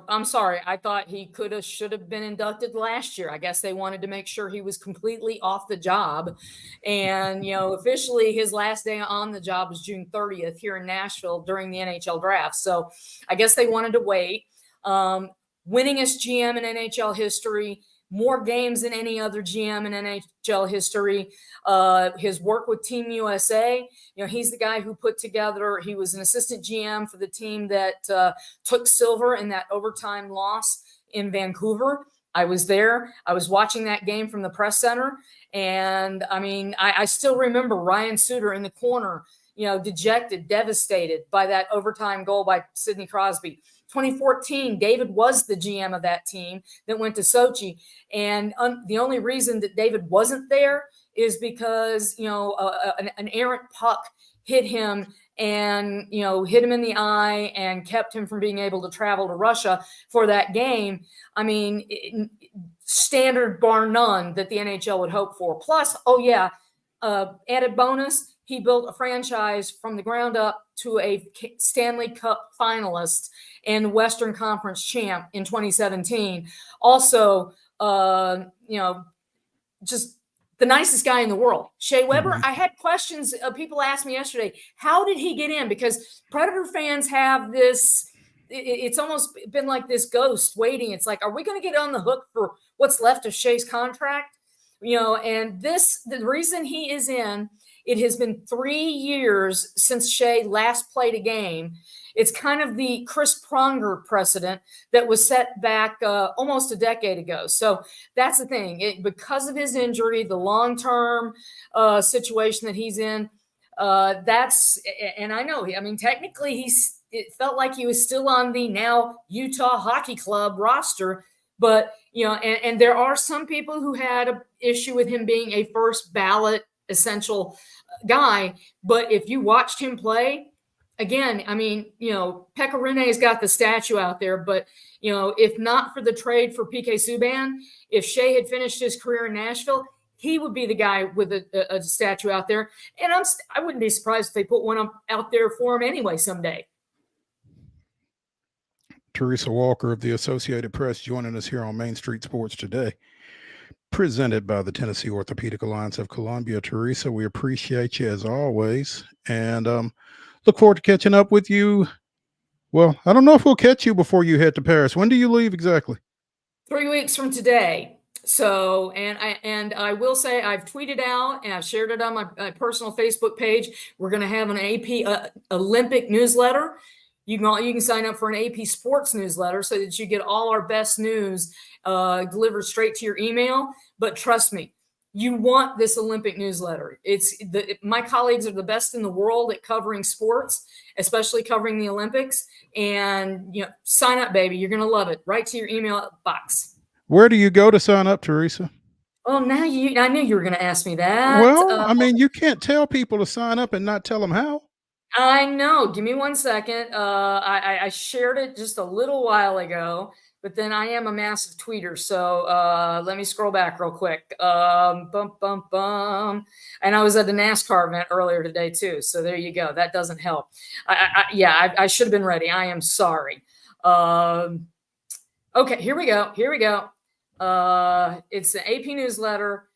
I'm sorry. I thought he should have been inducted last year. I guess they wanted to make sure he was completely off the job. And, officially his last day on the job was June 30th here in Nashville during the NHL draft. So I guess they wanted to wait. Winningest GM in NHL history, more games than any other GM in NHL history. His work with Team USA, he's the guy who he was an assistant GM for the team that took silver in that overtime loss in Vancouver. I was there. I was watching that game from the press center. And I mean, I still remember Ryan Suter in the corner, dejected, devastated by that overtime goal by Sidney Crosby. 2014, David was the GM of that team that went to Sochi. And the only reason that David wasn't there is because, an errant puck hit him and, hit him in the eye and kept him from being able to travel to Russia for that game. I mean, standard bar none that the NHL would hope for. Plus, added bonus, he built a franchise from the ground up to a Stanley Cup finalist and Western Conference champ in 2017. Also, just the nicest guy in the world. Shea Weber, I had questions. People asked me yesterday, how did he get in? Because Predator fans have this, it's almost been like this ghost waiting. It's like, are we going to get on the hook for what's left of Shea's contract? And the reason he is in, it has been 3 years since Shea last played a game. It's kind of the Chris Pronger precedent that was set back almost a decade ago. So that's the thing. Because of his injury, the long-term situation that he's in, and I know, technically it felt like he was still on the now Utah Hockey Club roster, but, and there are some people who had an issue with him being a first ballot essential guy. But if you watched him play, again, Pekka Rinne's got the statue out there, but, if not for the trade for PK Subban, if Shea had finished his career in Nashville, he would be the guy with a statue out there. And I wouldn't be surprised if they put one out there for him anyway someday. Teresa Walker of the Associated Press joining us here on Main Street Sports today, presented by the Tennessee Orthopedic Alliance of Columbia. Teresa, we appreciate you as always, and look forward to catching up with you. Well, I don't know if we'll catch you before you head to Paris. When do you leave exactly? 3 weeks from today. So, and I will say I've tweeted out and I've shared it on my personal Facebook page. We're going to have an AP Olympic newsletter. You can sign up for an AP Sports newsletter so that you get all our best news delivered straight to your email. But trust me, you want this Olympic newsletter. My colleagues are the best in the world at covering sports, especially covering the Olympics. And sign up, baby. You're going to love it. Right to your email box. Where do you go to sign up, Teresa? Well, I knew you were going to ask me that. Well, you can't tell people to sign up and not tell them how. I know. Give me 1 second. I shared it just a little while ago. but then I am a massive tweeter. So let me scroll back real quick. And I was at the NASCAR event earlier today too. So there you go. That doesn't help. I should have been ready. I am sorry. Okay, here we go. It's the AP newsletter.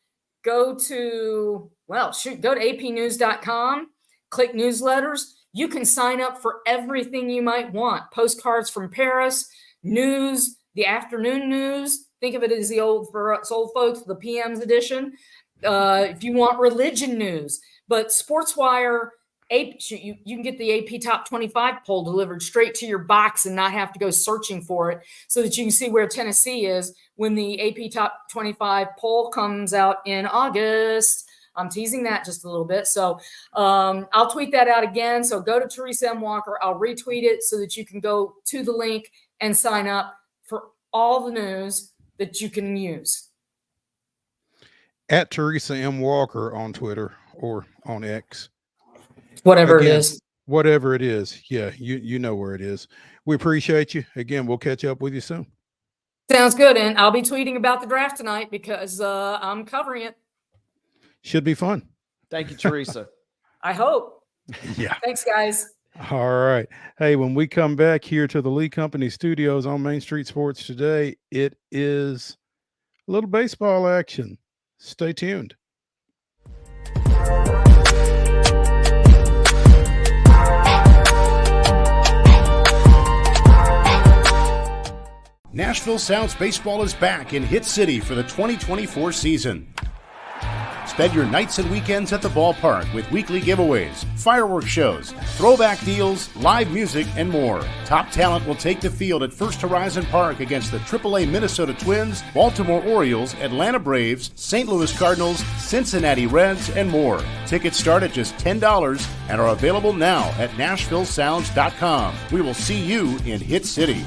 Go to apnews.com, click newsletters. You can sign up for everything you might want. Postcards from Paris, news, the afternoon news. Think of it as for us old folks, the PM's edition. If you want religion news, but SportsWire, you can get the AP Top 25 poll delivered straight to your box and not have to go searching for it, so that you can see where Tennessee is when the AP Top 25 poll comes out in August. I'm teasing that just a little bit. So I'll tweet that out again. So go to TERESA M. Walker. I'll retweet it so that you can go to the link and sign up for all the news that you can use. At TERESA M. Walker on Twitter or on X. Whatever it is. Whatever it is. Yeah, you know where it is. We appreciate you. Again, we'll catch up with you soon. Sounds good. And I'll be tweeting about the draft tonight because I'm covering it. Should be fun. Thank you, Teresa. I hope. Yeah. Thanks, guys. All right. Hey, when we come back here to the Lee Company studios on Main Street Sports today, it is a little baseball action. Stay tuned. Nashville Sounds Baseball is back in Hit City for the 2024 season. Spend your nights and weekends at the ballpark with weekly giveaways, fireworks shows, throwback deals, live music, and more. Top talent will take the field at First Horizon Park against the AAA Minnesota Twins, Baltimore Orioles, Atlanta Braves, St. Louis Cardinals, Cincinnati Reds, and more. Tickets start at just $10 and are available now at NashvilleSounds.com. We will see you in Hit City.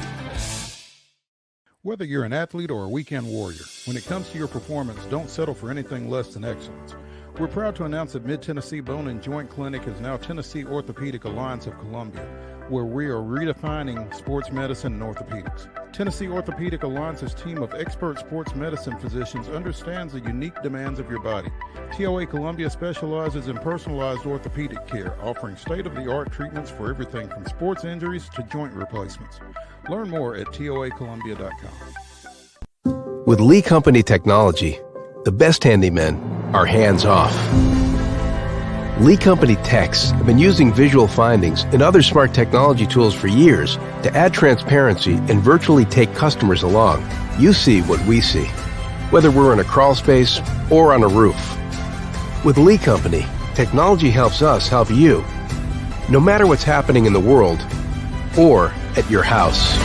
Whether you're an athlete or a weekend warrior, when it comes to your performance, don't settle for anything less than excellence. We're proud to announce that Mid-Tennessee Bone and Joint Clinic is now Tennessee Orthopedic Alliance of Columbia, where we are redefining sports medicine and orthopedics. Tennessee Orthopedic Alliance's team of expert sports medicine physicians understands the unique demands of your body. TOA Columbia specializes in personalized orthopedic care, offering state-of-the-art treatments for everything from sports injuries to joint replacements. Learn more at toacolumbia.com. With Lee Company technology, the best handymen are hands-off. Lee Company techs have been using visual findings and other smart technology tools for years to add transparency and virtually take customers along. You see what we see, whether we're in a crawl space or on a roof. With Lee Company, technology helps us help you, no matter what's happening in the world or at your house.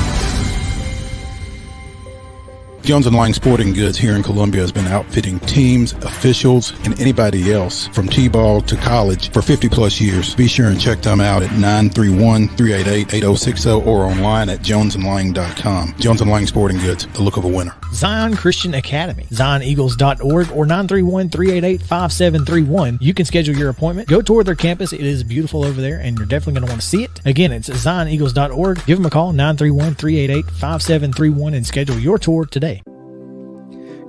Jones & Lang Sporting Goods here in Columbia has been outfitting teams, officials, and anybody else from T-ball to college for 50 plus years. Be sure and check them out at 931-388-8060 or online at jonesandlang.com. Jones & Lang Sporting Goods, the look of a winner. Zion Christian Academy, zioneagles.org or 931-388-5731. You can schedule your appointment. Go tour their campus. It is beautiful over there, and you're definitely going to want to see it. Again, it's zioneagles.org. Give them a call, 931-388-5731, and schedule your tour today.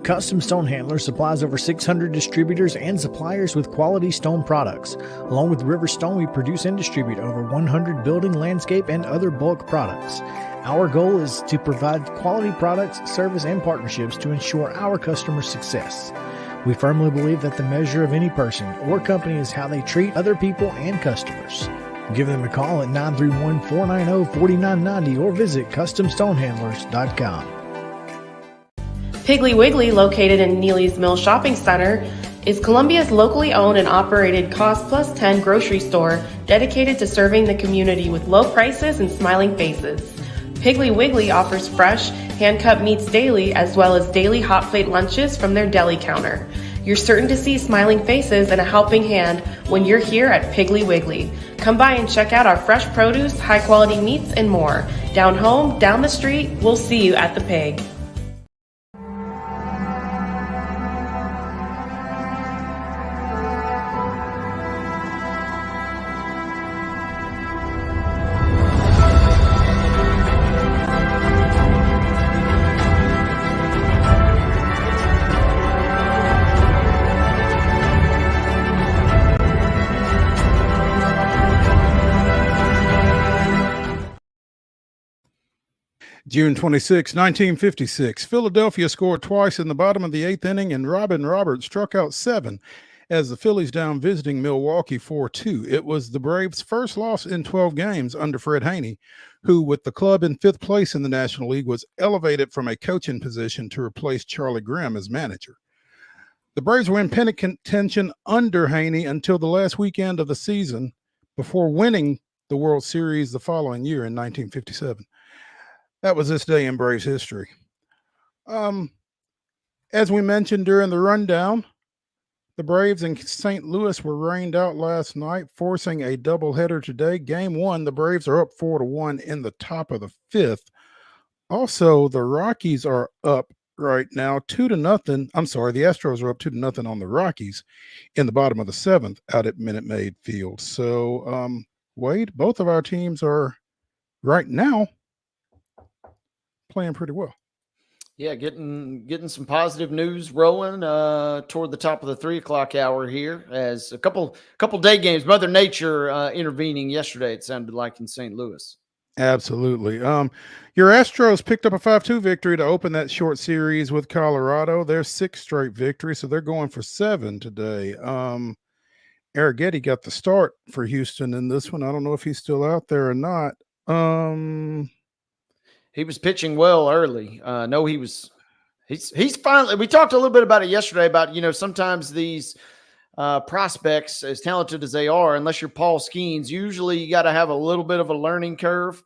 Custom Stone Handler supplies over 600 distributors and suppliers with quality stone products. Along with River Stone, we produce and distribute over 100 building, landscape, and other bulk products. Our goal is to provide quality products, service, and partnerships to ensure our customers' success. We firmly believe that the measure of any person or company is how they treat other people and customers. Give them a call at 931-490-4990 or visit CustomStonehandlers.com. Piggly Wiggly, located in Neely's Mill Shopping Center, is Columbia's locally owned and operated Cost Plus 10 grocery store dedicated to serving the community with low prices and smiling faces. Piggly Wiggly offers fresh, hand-cut meats daily as well as daily hot plate lunches from their deli counter. You're certain to see smiling faces and a helping hand when you're here at Piggly Wiggly. Come by and check out our fresh produce, high-quality meats, and more. Down home, down the street, we'll see you at the Pig. June 26, 1956. Philadelphia scored twice in the bottom of the 8th inning, and Robin Roberts struck out 7 as the Phillies down visiting Milwaukee 4-2. It was the Braves' first loss in 12 games under Fred Haney, who, with the club in 5th place in the National League, was elevated from a coaching position to replace Charlie Grimm as manager. The Braves were in pennant contention under Haney until the last weekend of the season before winning the World Series the following year in 1957. That was this day in Braves history. As we mentioned during the rundown, the Braves in St. Louis were rained out last night, forcing a doubleheader today. Game 1, the Braves are up 4-1 in the top of the 5th. Also, the Rockies are up right now 2-0. I'm sorry, the Astros are up 2-0 on the Rockies in the bottom of the 7th out at Minute Maid Field. So, Wade, both of our teams are right now playing pretty well. Yeah, getting some positive news rolling toward the top of the 3 o'clock hour here, as a couple day games. Mother Nature intervening yesterday, it sounded like, in St. Louis. Absolutely. Your Astros picked up a 5-2 victory to open that short series with Colorado. Their 6th straight victory, so they're going for 7 today. Arrighetti got the start for Houston in this one. I don't know if he's still out there or not. He was pitching well early. No, he's finally, we talked a little bit about it yesterday about, sometimes these prospects, as talented as they are, unless you're Paul Skeens, usually you got to have a little bit of a learning curve.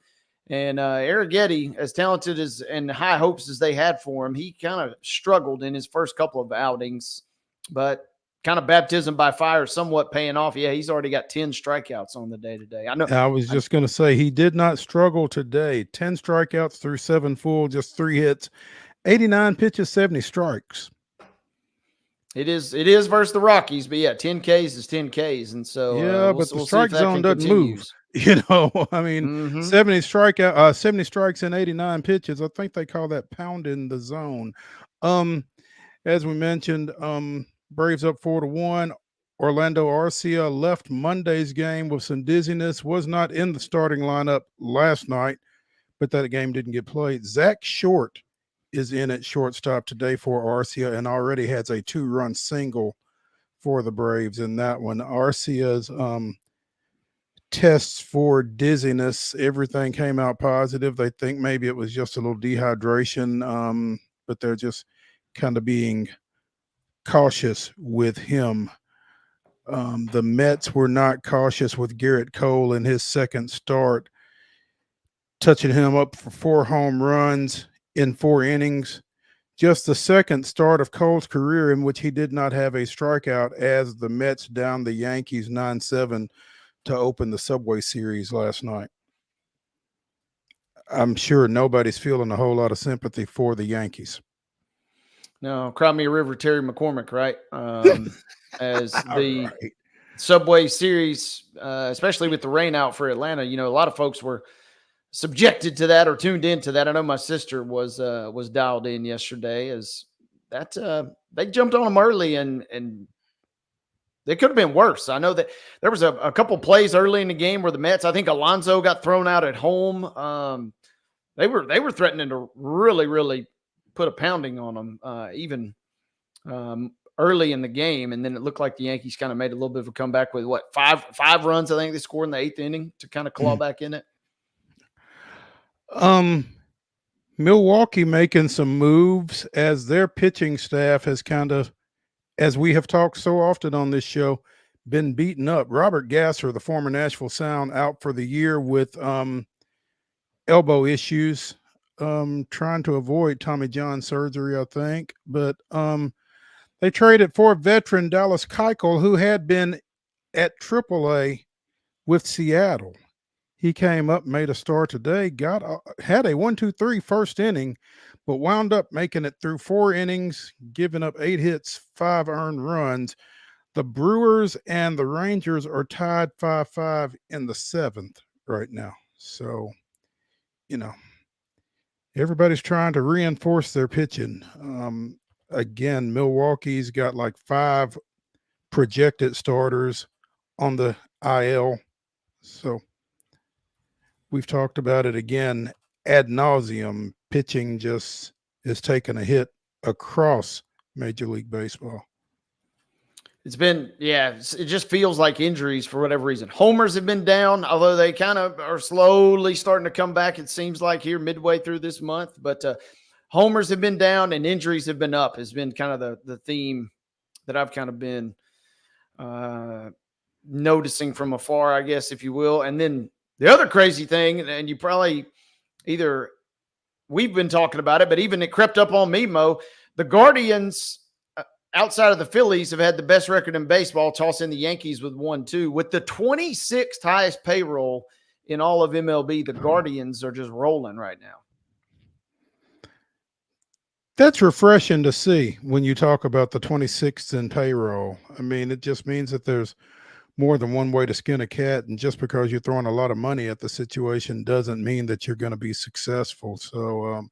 And Arrighetti, as talented as and high hopes as they had for him, he kind of struggled in his first couple of outings, but kind of baptism by fire, somewhat paying off. Yeah, he's already got 10 strikeouts on the day today. I know. I was just going to say he did not struggle today. 10 strikeouts through 7 full, just 3 hits, 89 pitches, 70 strikes. It is versus the Rockies, but yeah, 10 Ks is 10 Ks, and so but the strike zone doesn't move. I mean, 70 strikes and 89 pitches. I think they call that pounding the zone. As we mentioned, Braves up 4-1. Orlando Arcia left Monday's game with some dizziness, was not in the starting lineup last night, but that game didn't get played. Zach Short is in at shortstop today for Arcia and already has a 2-run single for the Braves in that one. Arcia's tests for dizziness, everything came out positive. They think maybe it was just a little dehydration, but they're just kind of being cautious with him. The Mets were not cautious with Garrett Cole in his second start, touching him up for 4 home runs in 4 innings. Just the second start of Cole's career in which he did not have a strikeout as the Mets downed the Yankees 9-7 to open the Subway Series last night. I'm sure nobody's feeling a whole lot of sympathy for the Yankees. No, Crimea River, Terry McCormick, right? As the Subway Series, especially with the rain out for Atlanta, a lot of folks were subjected to that or tuned into that. I know my sister was dialed in yesterday, as that they jumped on them early and they could have been worse. I know that there was a couple plays early in the game where the Mets, I think Alonso got thrown out at home. They were threatening to really, really put a pounding on them, even early in the game. And then it looked like the Yankees kind of made a little bit of a comeback with five runs. I think they scored in the 8th inning to kind of claw back in it. Milwaukee making some moves as their pitching staff has kind of, as we have talked so often on this show, been beaten up. Robert Gasser, the former Nashville Sound, out for the year with elbow issues, trying to avoid Tommy John surgery, I think. But they traded for veteran Dallas Keuchel, who had been at AAA with Seattle. He came up, made a start today, had a 1-2-3 first inning, but wound up making it through 4 innings, giving up 8 hits, 5 earned runs. The Brewers and the Rangers are tied 5-5 in the 7th right now. So, everybody's trying to reinforce their pitching. Again, Milwaukee's got like 5 projected starters on the IL. So we've talked about it again ad nauseum. pitching just is taking a hit across Major League Baseball. It's been, it just feels like injuries for whatever reason. Homers have been down, although they kind of are slowly starting to come back, it seems like, here midway through this month. But homers have been down and injuries have been up has been kind of the theme that I've kind of been noticing from afar, I guess, if you will. And then the other crazy thing, and you probably we've been talking about it, but even it crept up on me, Mo, the Guardians – outside of the Phillies have had the best record in baseball, tossing the Yankees with 1-2. With the 26th highest payroll in all of MLB, the Guardians are just rolling right now. That's refreshing to see when you talk about the 26th in payroll. I mean, it just means that there's more than one way to skin a cat, and just because you're throwing a lot of money at the situation doesn't mean that you're going to be successful. So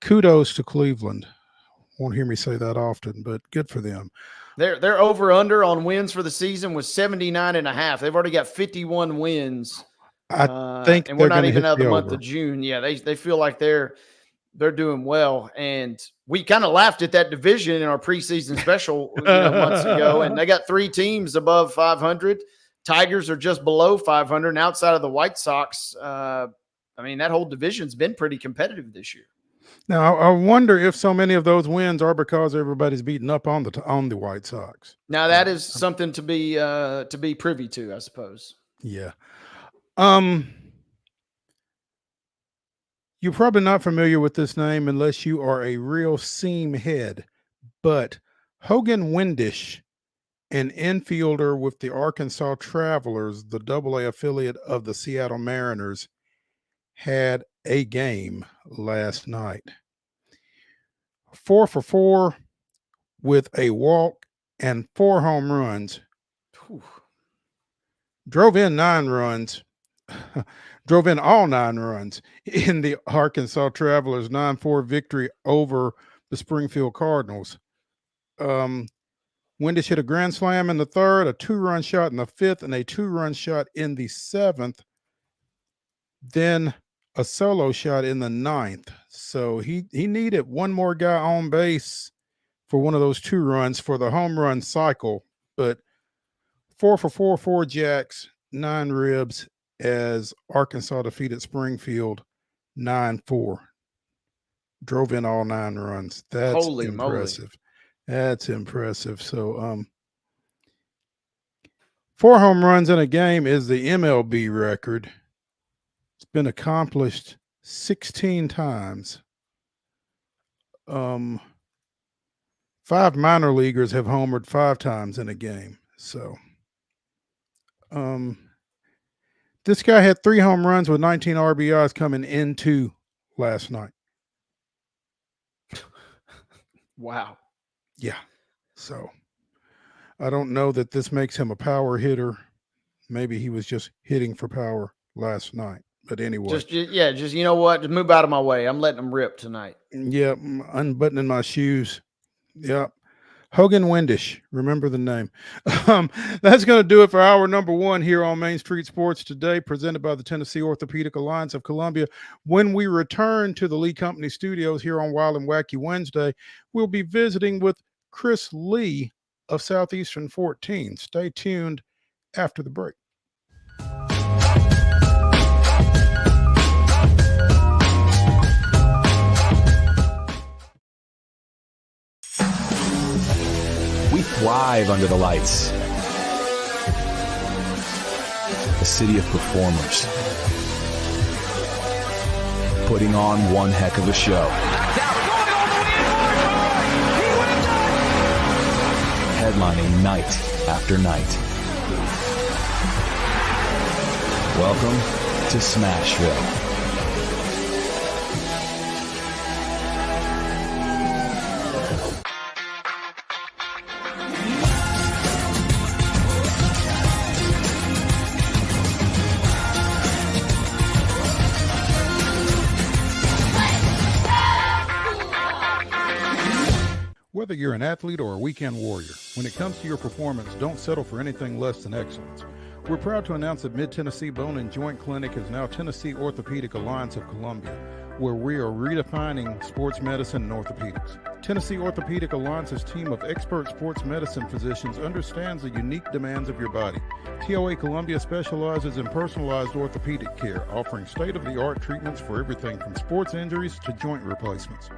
kudos to Cleveland. Won't hear me say that often, but good for them. Their over under on wins for the season was 79.5. They've already got 51 wins. I think, and we're not even out of the month of June. Yeah, they feel like they're doing well. And we kind of laughed at that division in our preseason special months ago. And they got 3 teams above 500. Tigers are just below 500. And outside of the White Sox, that whole division's been pretty competitive this year. Now, I wonder if so many of those wins are because everybody's beating up on the White Sox. Now, that is something to be privy to, I suppose. Yeah. You're probably not familiar with this name unless you are a real seam head, but Hogan Windish, an infielder with the Arkansas Travelers, the AA affiliate of the Seattle Mariners, had a game last night. 4 for 4 with a walk and 4 home runs. Whew. Drove in all 9 runs in the Arkansas Travelers 9-4 victory over the Springfield Cardinals. Windish hit a grand slam in the 3rd, a 2-run shot in the 5th, and a 2-run shot in the 7th. Then a solo shot in the 9th. So he needed one more guy on base for one of those 2 runs for the home run cycle. But 4 for 4, 4 jacks, 9 ribs as Arkansas defeated Springfield 9-4. Drove in all 9 runs. That's Holy impressive. Moly. That's impressive. So 4 home runs in a game is the MLB record. It's been accomplished 16 times. 5 minor leaguers have homered 5 times in a game. So this guy had 3 home runs with 19 RBIs coming into last night. Wow. Yeah. So I don't know that this makes him a power hitter. Maybe he was just hitting for power last night. But anyway. Just you know what? Just move out of my way. I'm letting them rip tonight. Yeah, unbuttoning my shoes. Yep. Hogan Windish. Remember the name. That's going to do it for hour number 1 here on Main Street Sports today, presented by the Tennessee Orthopedic Alliance of Columbia. When we return to the Lee Company studios here on Wild and Wacky Wednesday, we'll be visiting with Chris Lee of Southeastern 14. Stay tuned after the break. We thrive under the lights. A city of performers. Putting on one heck of a show. Headlining night after night. Welcome to Smashville. Whether you're an athlete or a weekend warrior, when it comes to your performance, don't settle for anything less than excellence. We're proud to announce that Mid-Tennessee Bone and Joint Clinic is now Tennessee Orthopedic Alliance of Columbia. where we are redefining sports medicine and orthopedics. Tennessee Orthopedic Alliance's team of expert sports medicine physicians understands the unique demands of your body. TOA Columbia specializes in personalized orthopedic care, offering state-of-the-art treatments for everything from sports injuries to joint replacements.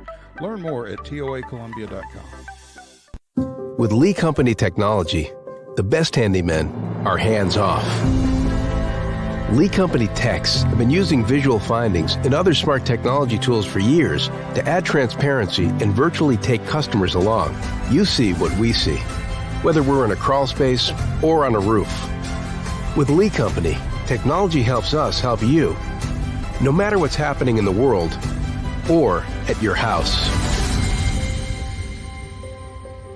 Learn more at toacolumbia.com. With Lee Company technology, the best handymen are hands-off. Lee Company techs have been using visual findings and other smart technology tools for years to add transparency and virtually take customers along. You see what we see, whether we're in a crawl space or on a roof. With Lee Company, technology helps us help you, no matter what's happening in the world or at your house.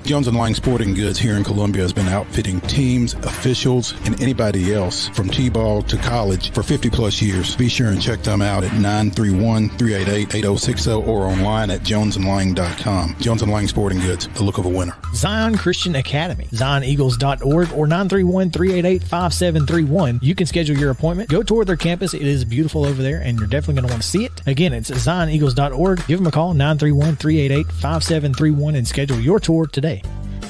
Jones & Lang Sporting Goods here in Columbia has been outfitting teams, officials, and anybody else from T-ball to college for 50 plus years. Be sure and check them out at 931-388-8060 or online at jonesandlang.com. Jones & Lang Sporting Goods, the look of a winner. Zion Christian Academy, zioneagles.org or 931-388-5731. You can schedule your appointment. Go tour their campus. It is beautiful over there, and you're definitely going to want to see it. Again, it's zioneagles.org. Give them a call, 931-388-5731, and schedule your tour today.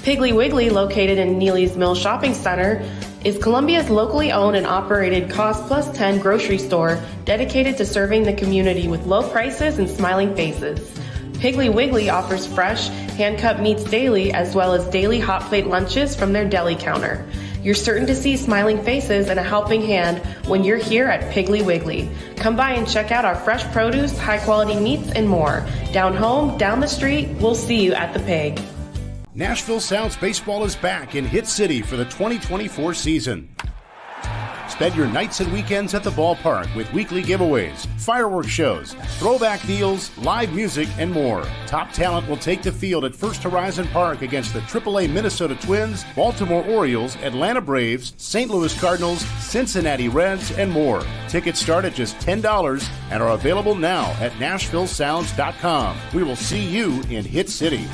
Piggly Wiggly, located in Neely's Mill Shopping Center, is Columbia's locally owned and operated Cost Plus 10 grocery store dedicated to serving the community with low prices and smiling faces. Piggly Wiggly offers fresh, hand-cut meats daily as well as daily hot plate lunches from their deli counter. You're certain to see smiling faces and a helping hand when you're here at Piggly Wiggly. Come by and check out our fresh produce, high-quality meats, and more. Down home, down the street, we'll see you at the Pig. Nashville Sounds Baseball is back in Hit City for the 2024 season. Spend your nights and weekends at the ballpark with weekly giveaways, fireworks shows, throwback deals, live music, and more. Top talent will take the field at First Horizon Park against the AAA Minnesota Twins, Baltimore Orioles, Atlanta Braves, St. Louis Cardinals, Cincinnati Reds, and more. Tickets start at just $10 and are available now at NashvilleSounds.com. We will see you in Hit City.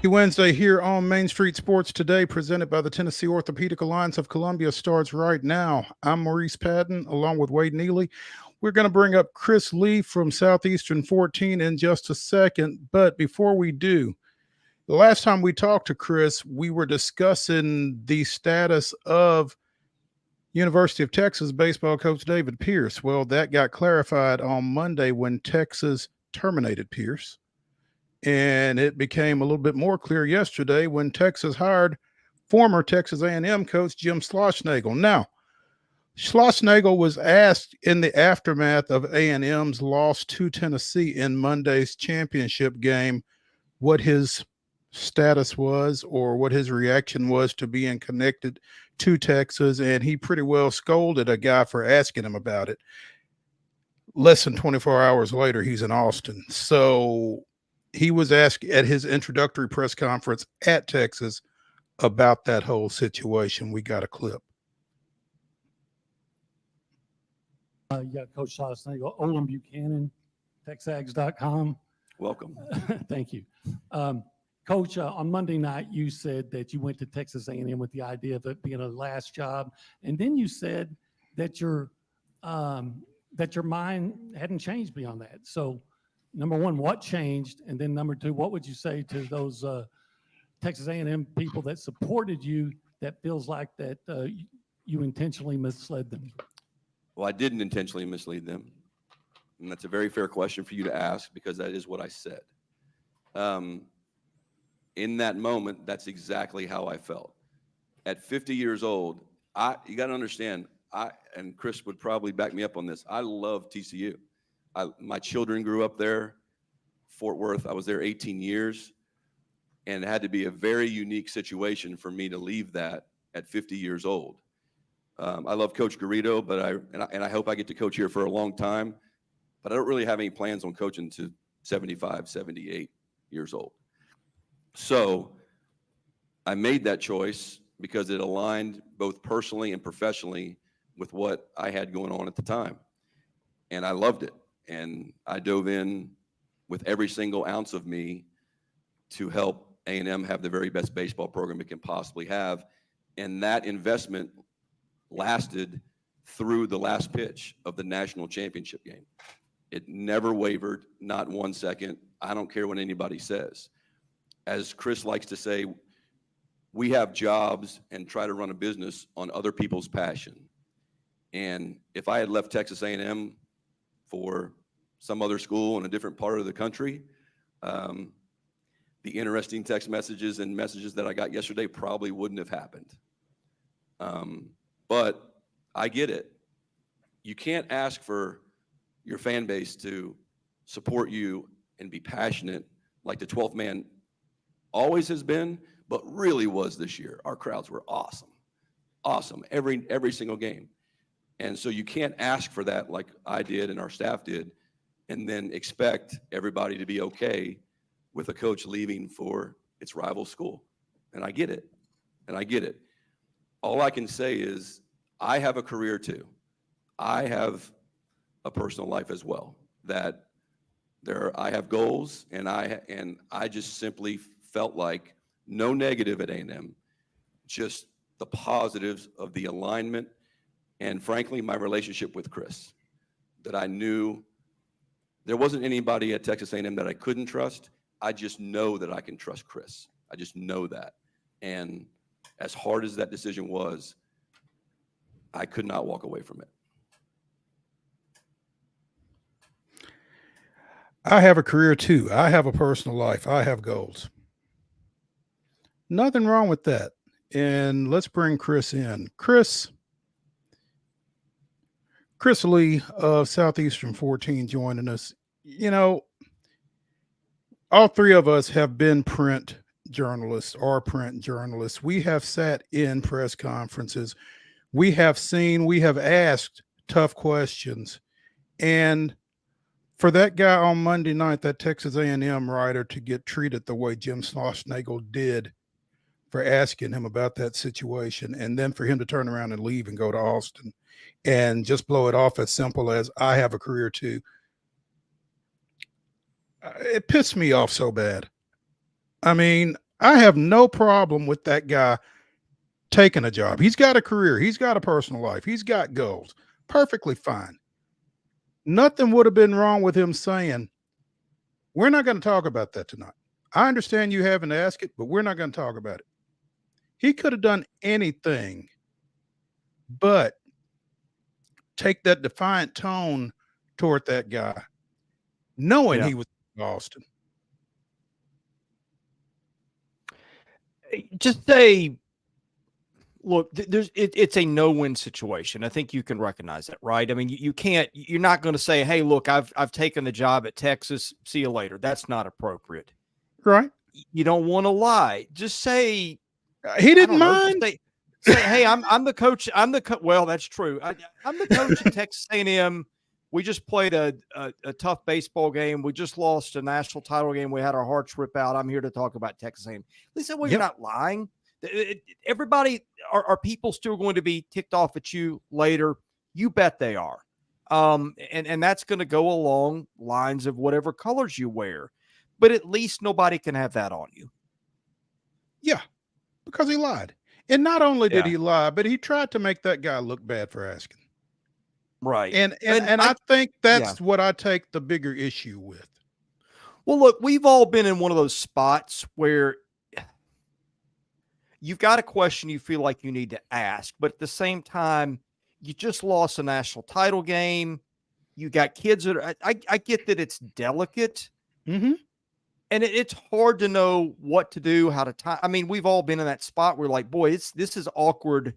Wednesday here on Main Street Sports Today, presented by the Tennessee Orthopedic Alliance of Columbia, starts right now. I'm Maurice Patton, along with Wade Neely. We're going to bring up Chris Lee from Southeastern 14 in just a second, but before we do, the last time we talked to Chris, we were discussing the status of University of Texas baseball coach David Pierce. Well, that got clarified on Monday when Texas terminated Pierce. And it became a little bit more clear yesterday when Texas hired former Texas A&M coach Jim Schlossnagle. Now, Schlossnagle was asked in the aftermath of A&M's loss to Tennessee in Monday's championship game what his status was or what his reaction was to being connected to Texas, and he pretty well scolded a guy for asking him about it. Less than 24 hours later, he's in Austin. So he was asked at his introductory press conference at Texas about that whole situation. We got a clip. You got Coach Schlossnagle, Olin Buchanan, TexAgs.com. Welcome. Thank you. Coach, on Monday night, you said that you went to Texas A&M with the idea of it being a last job. And then you said that your mind hadn't changed beyond that. So, number one, what changed? And then number two, what would you say to those Texas A&M people that supported you that feels like that you intentionally misled them? Well, I didn't intentionally mislead them. And that's a very fair question for you to ask because that is what I said. In that moment, that's exactly how I felt. At 50 years old, you got to understand, and Chris would probably back me up on this, I love TCU. My children grew up there, Fort Worth. I was there 18 years, and it had to be a very unique situation for me to leave that at 50 years old. I love Coach Garrido, but I hope I get to coach here for a long time, but I don't really have any plans on coaching to 75, 78 years old. So I made that choice because it aligned both personally and professionally with what I had going on at the time, and I loved it. And I dove in with every single ounce of me to help A&M have the very best baseball program it can possibly have. And that investment lasted through the last pitch of the national championship game. It never wavered, not 1 second. I don't care what anybody says. As Chris likes to say, we have jobs and try to run a business on other people's passion. And if I had left Texas A&M for some other school in a different part of the country, the interesting text messages and messages that I got yesterday probably wouldn't have happened. But I get it. You can't ask for your fan base to support you and be passionate like the 12th man always has been, but really was this year. Our crowds were awesome. Awesome. Every single game. And so you can't ask for that like I did and our staff did, and then expect everybody to be okay with a coach leaving for its rival school. And I get it. All I can say is I have a career too. I have a personal life as well. That I have goals, and I just simply felt like no negative at A&M, just the positives of the alignment and frankly my relationship with Chris. That I knew there wasn't anybody at Texas A&M that I couldn't trust. I just know that I can trust Chris. I just know that. And as hard as that decision was, I could not walk away from it. I have a career too. I have a personal life. I have goals. Nothing wrong with that. And let's bring Chris in. Chris Lee of Southeastern 14 joining us. You know, all three of us have been print journalists or print journalists. We have sat in press conferences. We have asked tough questions. And for that guy on Monday night, that Texas A&M writer, to get treated the way Jim Schlossnagle did for asking him about that situation, and then for him to turn around and leave and go to Austin and just blow it off as simple as, I have a career too. It pissed me off so bad. I mean, I have no problem with that guy taking a job. He's got a career. He's got a personal life. He's got goals. Perfectly fine. Nothing would have been wrong with him saying, we're not going to talk about that tonight. I understand you haven't asked it, but we're not going to talk about it. He could have done anything but take that defiant tone toward that guy, knowing he was in Austin. Just say, look, it's a no-win situation. I think you can recognize that, right? I mean, you're not going to say, hey, look, I've taken the job at Texas. See you later. That's not appropriate. Right. You don't want to lie. Just say, he didn't mind. Say, hey, I'm the coach. Well, that's true. I'm the coach at Texas A&M. We just played a tough baseball game. We just lost a national title game. We had our hearts rip out. I'm here to talk about Texas A&M. Listen, well, you're not lying. Everybody, are people still going to be ticked off at you later? You bet they are. And that's going to go along lines of whatever colors you wear. But at least nobody can have that on you. Yeah, because he lied. And not only did he lie, but he tried to make that guy look bad for asking. Right. And I think that's what I take the bigger issue with. Well, look, we've all been in one of those spots where you've got a question you feel like you need to ask, but at the same time, you just lost a national title game. You got kids that I get that it's delicate. Mm-hmm. And it's hard to know what to do, how to time. I mean, we've all been in that spot where like, boy, this is awkward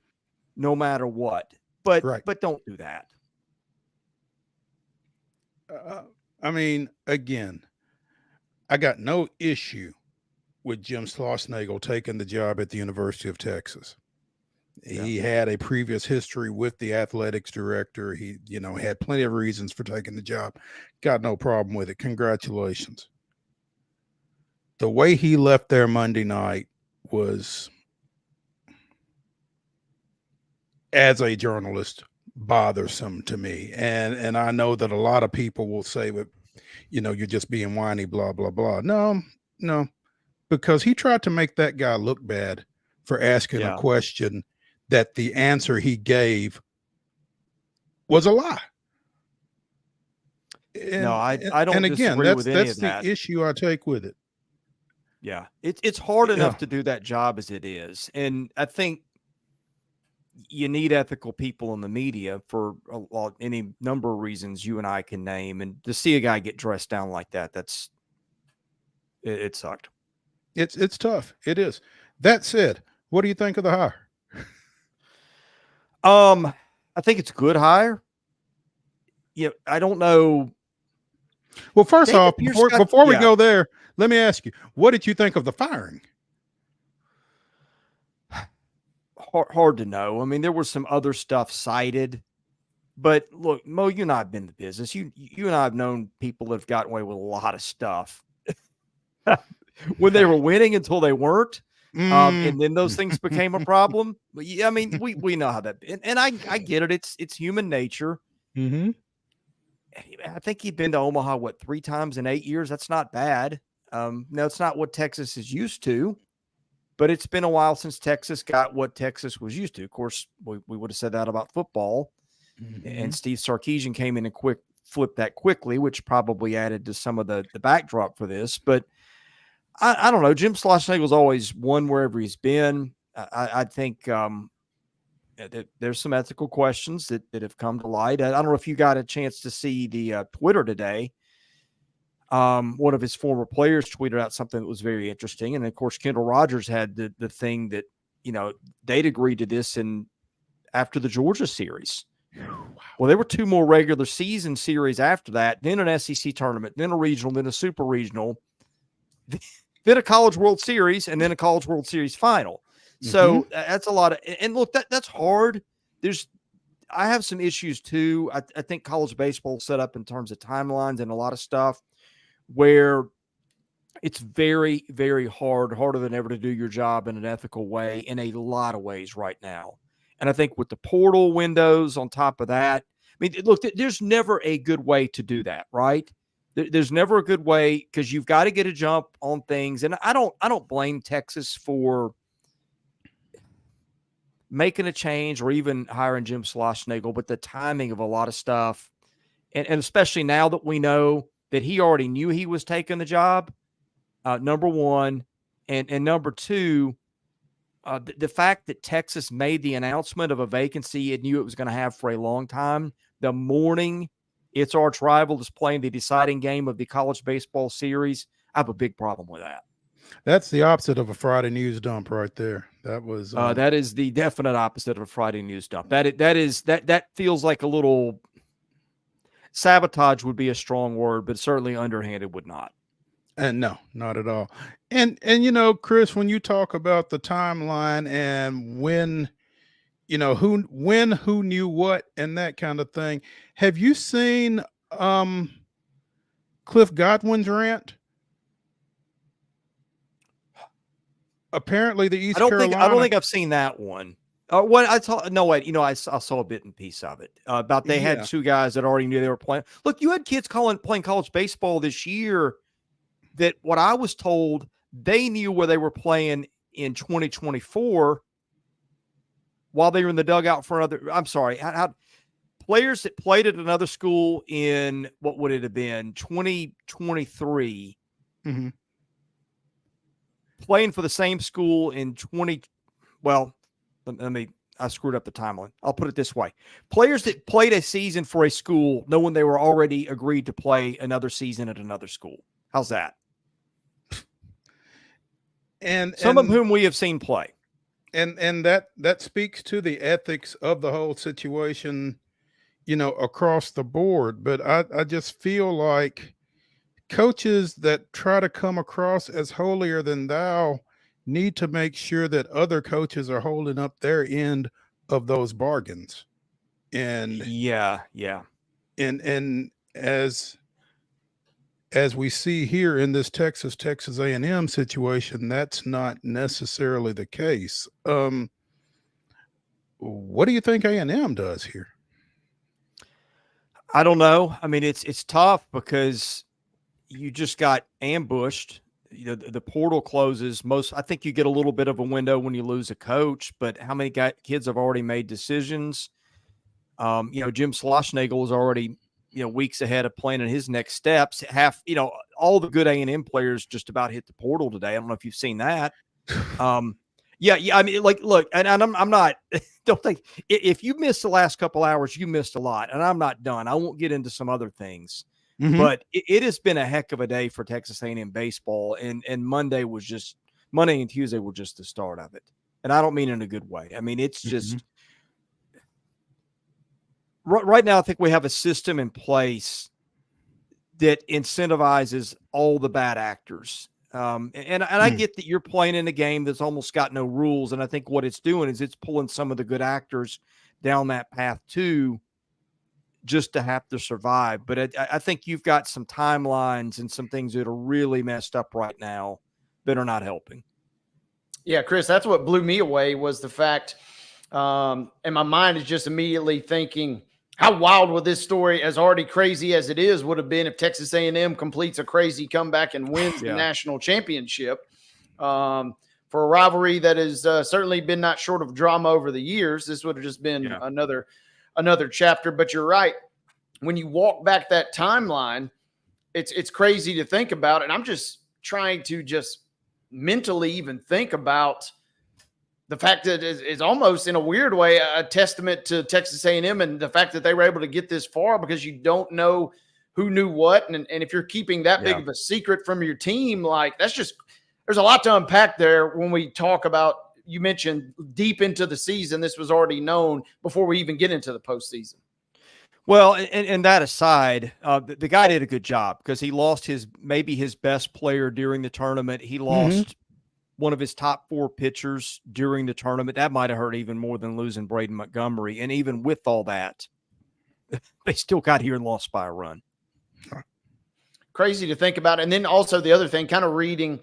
no matter what. But don't do that. I mean, again, I got no issue with Jim Schlossnagle taking the job at the University of Texas. He had a previous history with the athletics director. He, had plenty of reasons for taking the job. Got no problem with it. Congratulations. The way he left there Monday night was, as a journalist, bothersome to me. And I know that a lot of people will say, but you're just being whiny, blah, blah, blah. No. because he tried to make that guy look bad for asking a question that the answer he gave was a lie. No, I don't And again, disagree with any that's of that. the issue I take with it. Yeah, it's hard enough to do that job as it is, and I think you need ethical people in the media for any number of reasons you and I can name. And to see a guy get dressed down like that, it sucked. It's tough. It is. That said, what do you think of the hire? I think it's a good hire. Yeah, I don't know. Well, first off, before we go there, let me ask you, what did you think of the firing? Hard to know. I mean, there was some other stuff cited, but look, Mo, you and I have been in the business. You and I have known people that have gotten away with a lot of stuff when they were winning until they weren't. And then those things became a problem. But yeah, I mean, we know how that, and I get it. It's human nature. Mm-hmm. I think he'd been to Omaha, 3 times in 8 years. That's not bad. No, it's not what Texas is used to, but it's been a while since Texas got what Texas was used to. Of course, we would have said that about football. Mm-hmm. And Steve Sarkisian came in and flipped that quickly, which probably added to some of the backdrop for this. But I don't know. Jim Schlossnagle's always won wherever he's been. I think there's some ethical questions that have come to light. I don't know if you got a chance to see the Twitter today. One of his former players tweeted out something that was very interesting. And of course, Kendall Rogers had the thing that, they'd agreed to this after the Georgia series. Well, there were 2 more regular season series after that, then an SEC tournament, then a regional, then a super regional, then a College World Series, and then a College World Series final. So that's a lot of, and look, that's hard. I have some issues too. I think college baseball is set up in terms of timelines and a lot of stuff where it's very, very harder than ever to do your job in an ethical way in a lot of ways right now. And I think with the portal windows on top of that, I mean, look, there's never a good way to do that, right? There's never a good way because you've got to get a jump on things. And I don't blame Texas for making a change or even hiring Jim Schlossnagle, but the timing of a lot of stuff, and especially now that we know that he already knew he was taking the job, number one, and number two, the fact that Texas made the announcement of a vacancy it knew it was going to have for a long time, the morning its arch rival is playing the deciding game of the college baseball series, I have a big problem with that. That's the opposite of a Friday news dump right there. That was that is the definite opposite of a Friday news dump. That feels like a little sabotage would be a strong word, but certainly underhanded would not. And no, not at all. And Chris, when you talk about the timeline and when, who knew what and that kind of thing, have you seen Cliff Godwin's rant? Apparently, the East Carolina. I don't think I've seen that one. What I saw? No, wait. I saw a bit and piece of it about they had 2 guys that already knew they were playing. Look, you had kids playing college baseball this year. That what I was told, they knew where they were playing in 2024 while they were in the dugout for another. I'm sorry, how players that played at another school in what would it have been 2023. Mm-hmm. Playing for the same school in I screwed up the timeline. I'll put it this way. Players that played a season for a school knowing they were already agreed to play another season at another school. How's that? And some of whom we have seen play. And that speaks to the ethics of the whole situation, across the board. But I just feel like coaches that try to come across as holier than thou need to make sure that other coaches are holding up their end of those bargains. And yeah. And as we see here in this Texas A&M situation, that's not necessarily the case. What do you think A&M does here? I don't know. I mean, it's tough because you just got ambushed the portal closes. I think you get a little bit of a window when you lose a coach, but how many kids have already made decisions? Jim Schlossnagle is already, weeks ahead of planning his next steps. All the good A&M players just about hit the portal today. I don't know if you've seen that. Yeah. I mean, look, and I'm not, don't think if you missed the last couple hours, you missed a lot, and I'm not done. I won't get into some other things, but it has been a heck of a day for Texas A&M baseball. And Monday and Tuesday were just the start of it. And I don't mean in a good way. I mean, it's just right now, I think we have a system in place that incentivizes all the bad actors. And I get that you're playing in a game that's almost got no rules. And I think what it's doing is it's pulling some of the good actors down that path too, just to have to survive. But I think you've got some timelines and some things that are really messed up right now that are not helping. Yeah, Chris, that's what blew me away was the fact, and my mind is just immediately thinking, how wild would this story, as already crazy as it is, would have been if Texas A&M completes a crazy comeback and wins the national championship for a rivalry that has certainly been not short of drama over the years. This would have just been another chapter. But you're right. When you walk back that timeline, it's crazy to think about. And I'm just trying to just mentally even think about the fact that is almost in a weird way a testament to Texas A&M and the fact that they were able to get this far, because you don't know who knew what. And if you're keeping that big of a secret from your team, like there's a lot to unpack there when we talk about, you mentioned deep into the season, this was already known before we even get into the postseason. Well, and that aside, the guy did a good job because he lost maybe his best player during the tournament. He lost one of his top 4 pitchers during the tournament. That might have hurt even more than losing Braden Montgomery. And even with all that, they still got here and lost by a run. Crazy to think about. And then also the other thing, kind of reading,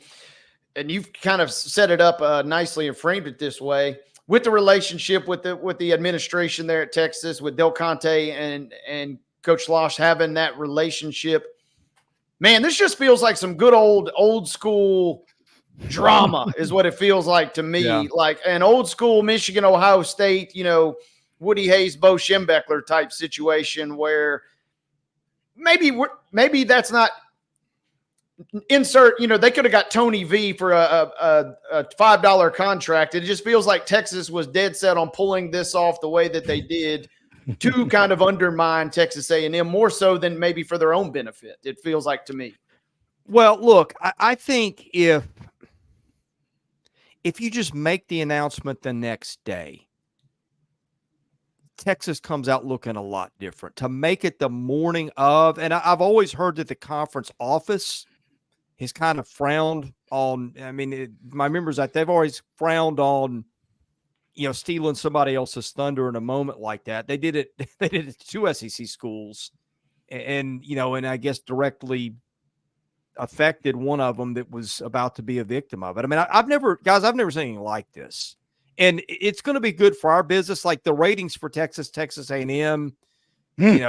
and you've kind of set it up nicely and framed it this way, with the relationship with the administration there at Texas, with Del Conte and Coach Schloss having that relationship. Man, this just feels like some good old school drama is what it feels like to me. Like an old school Michigan, Ohio State, Woody Hayes, Bo Schembechler type situation where maybe that's not insert, they could have got Tony V for a $5 contract. It just feels like Texas was dead set on pulling this off the way that they did to kind of undermine Texas A&M more so than maybe for their own benefit. It feels like to me. Well, look, I think if you just make the announcement the next day, Texas comes out looking a lot different. To make it the morning of, and I've always heard that the conference office has kind of frowned on, my members, they've always frowned on, stealing somebody else's thunder in a moment like that. They did it to 2 SEC schools and I guess directly affected one of them that was about to be a victim of it. I mean, I've never seen anything like this, and it's going to be good for our business. Like the ratings for Texas A&M, and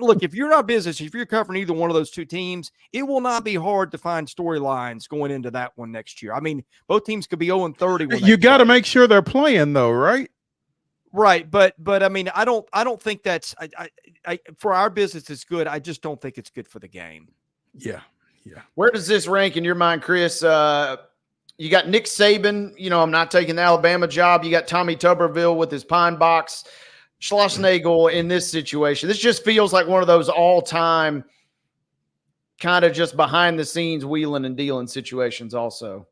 look, if you're not business, if you're covering either one of those two teams, it will not be hard to find storylines going into that one next year. I mean, both teams could be 0-30. You got to make sure they're playing though, right? Right, but I mean, I don't think that's I for our business it's good. I just don't think it's good for the game. Yeah. Where does this rank in your mind, Chris? You got Nick Saban. I'm not taking the Alabama job. You got Tommy Tuberville with his Pine Box. Schlossnagle in this situation. This just feels like one of those all-time kind of just behind the scenes wheeling and dealing situations also.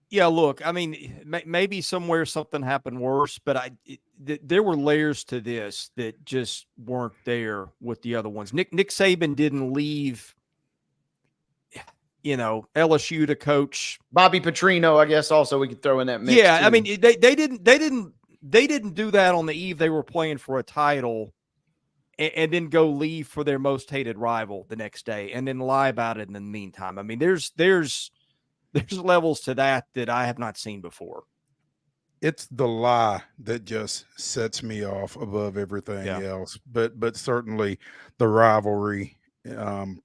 Yeah, look, I mean, maybe somewhere something happened worse, but there were layers to this that just weren't there with the other ones. Nick Saban didn't leave, LSU to coach Bobby Petrino. I guess also we could throw in that mix. Yeah, too. I mean, they didn't do that on the eve they were playing for a title, and then go leave for their most hated rival the next day, and then lie about it in the meantime. I mean, there's levels to that I have not seen before. It's the lie that just sets me off above everything else. But certainly the rivalry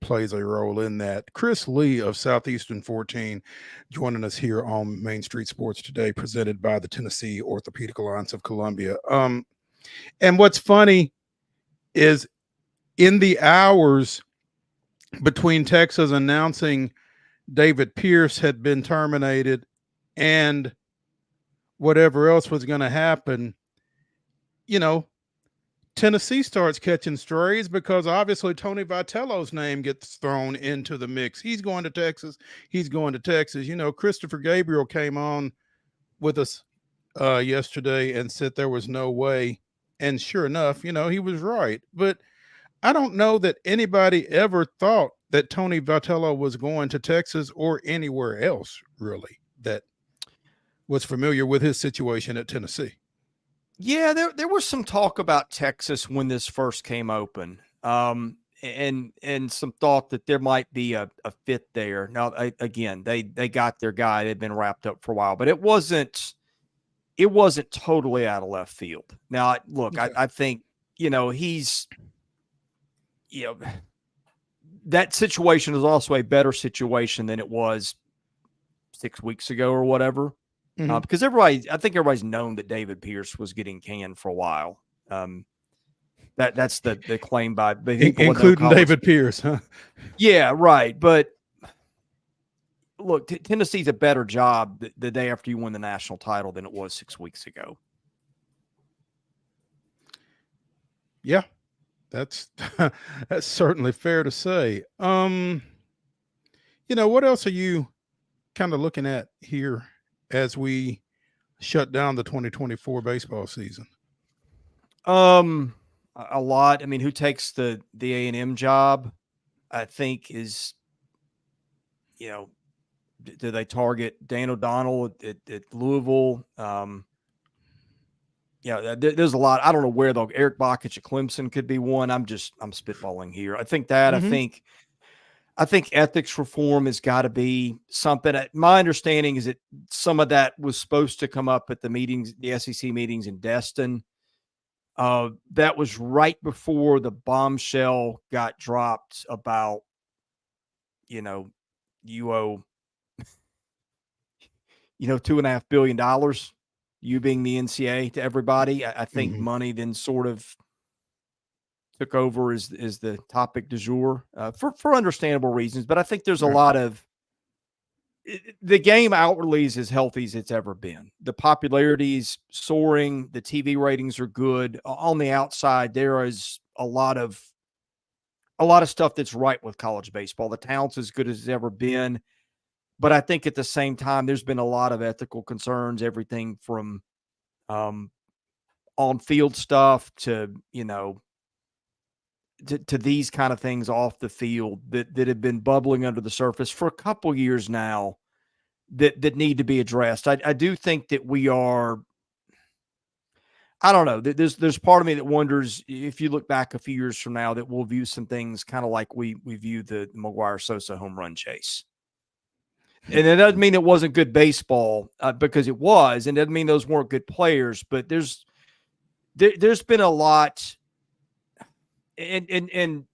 plays a role in that. Chris Lee of Southeastern 14 joining us here on Main Street Sports today, presented by the Tennessee Orthopedic Alliance of Columbia. And what's funny is in the hours between Texas announcing David Pierce had been terminated and whatever else was going to happen, you know, Tennessee starts catching strays because obviously Tony Vitello's name gets thrown into the mix. He's going to Texas. He's going to Texas. You know, Christopher Gabriel came on with us yesterday and said there was no way. And sure enough, you know, he was right. But I don't know that anybody ever thought that Tony Vitello was going to Texas or anywhere else, really, that was familiar with his situation at Tennessee. Yeah, there was some talk about Texas when this first came open, and some thought that there might be a fit there. Now, again, they got their guy; they'd been wrapped up for a while, but it wasn't totally out of left field. Now, look, okay. I think he's that situation is also a better situation than it was 6 weeks ago or whatever. Mm-hmm. Because I think everybody's known that David Pierce was getting canned for a while. That's the claim by people, including David Pierce, huh? Yeah, right. But look, Tennessee's a better job the day after you win the national title than it was 6 weeks ago. Yeah, that's certainly fair to say. What else are you kind of looking at here as we shut down the 2024 baseball season? A lot. I mean, who takes the A&M job, I think is, do they target Dan O'Donnell at Louisville? There's a lot. I don't know where though. Eric Bakich at Clemson could be one. I'm spitballing here. I think that, mm-hmm. I think ethics reform has got to be something. My understanding is that some of that was supposed to come up at the meetings, the SEC meetings in Destin. That was right before the bombshell got dropped about, you owe, $2.5 billion, you being the NCAA to everybody. I think mm-hmm. money then sort of took over is the topic du jour for understandable reasons. But I think there's a lot of the game outwardly is as healthy as it's ever been. The popularity is soaring. The TV ratings are good. On the outside, there is a lot of stuff that's right with college baseball. The talent's as good as it's ever been. But I think at the same time, there's been a lot of ethical concerns, everything from on-field stuff to, to these kind of things off the field that have been bubbling under the surface for a couple years now that need to be addressed. I do think that we are, I don't know, there's part of me that wonders if you look back a few years from now that we'll view some things kind of like we view the McGuire-Sosa home run chase. And it doesn't mean it wasn't good baseball because it was, and it doesn't mean those weren't good players, but there's been a lot. And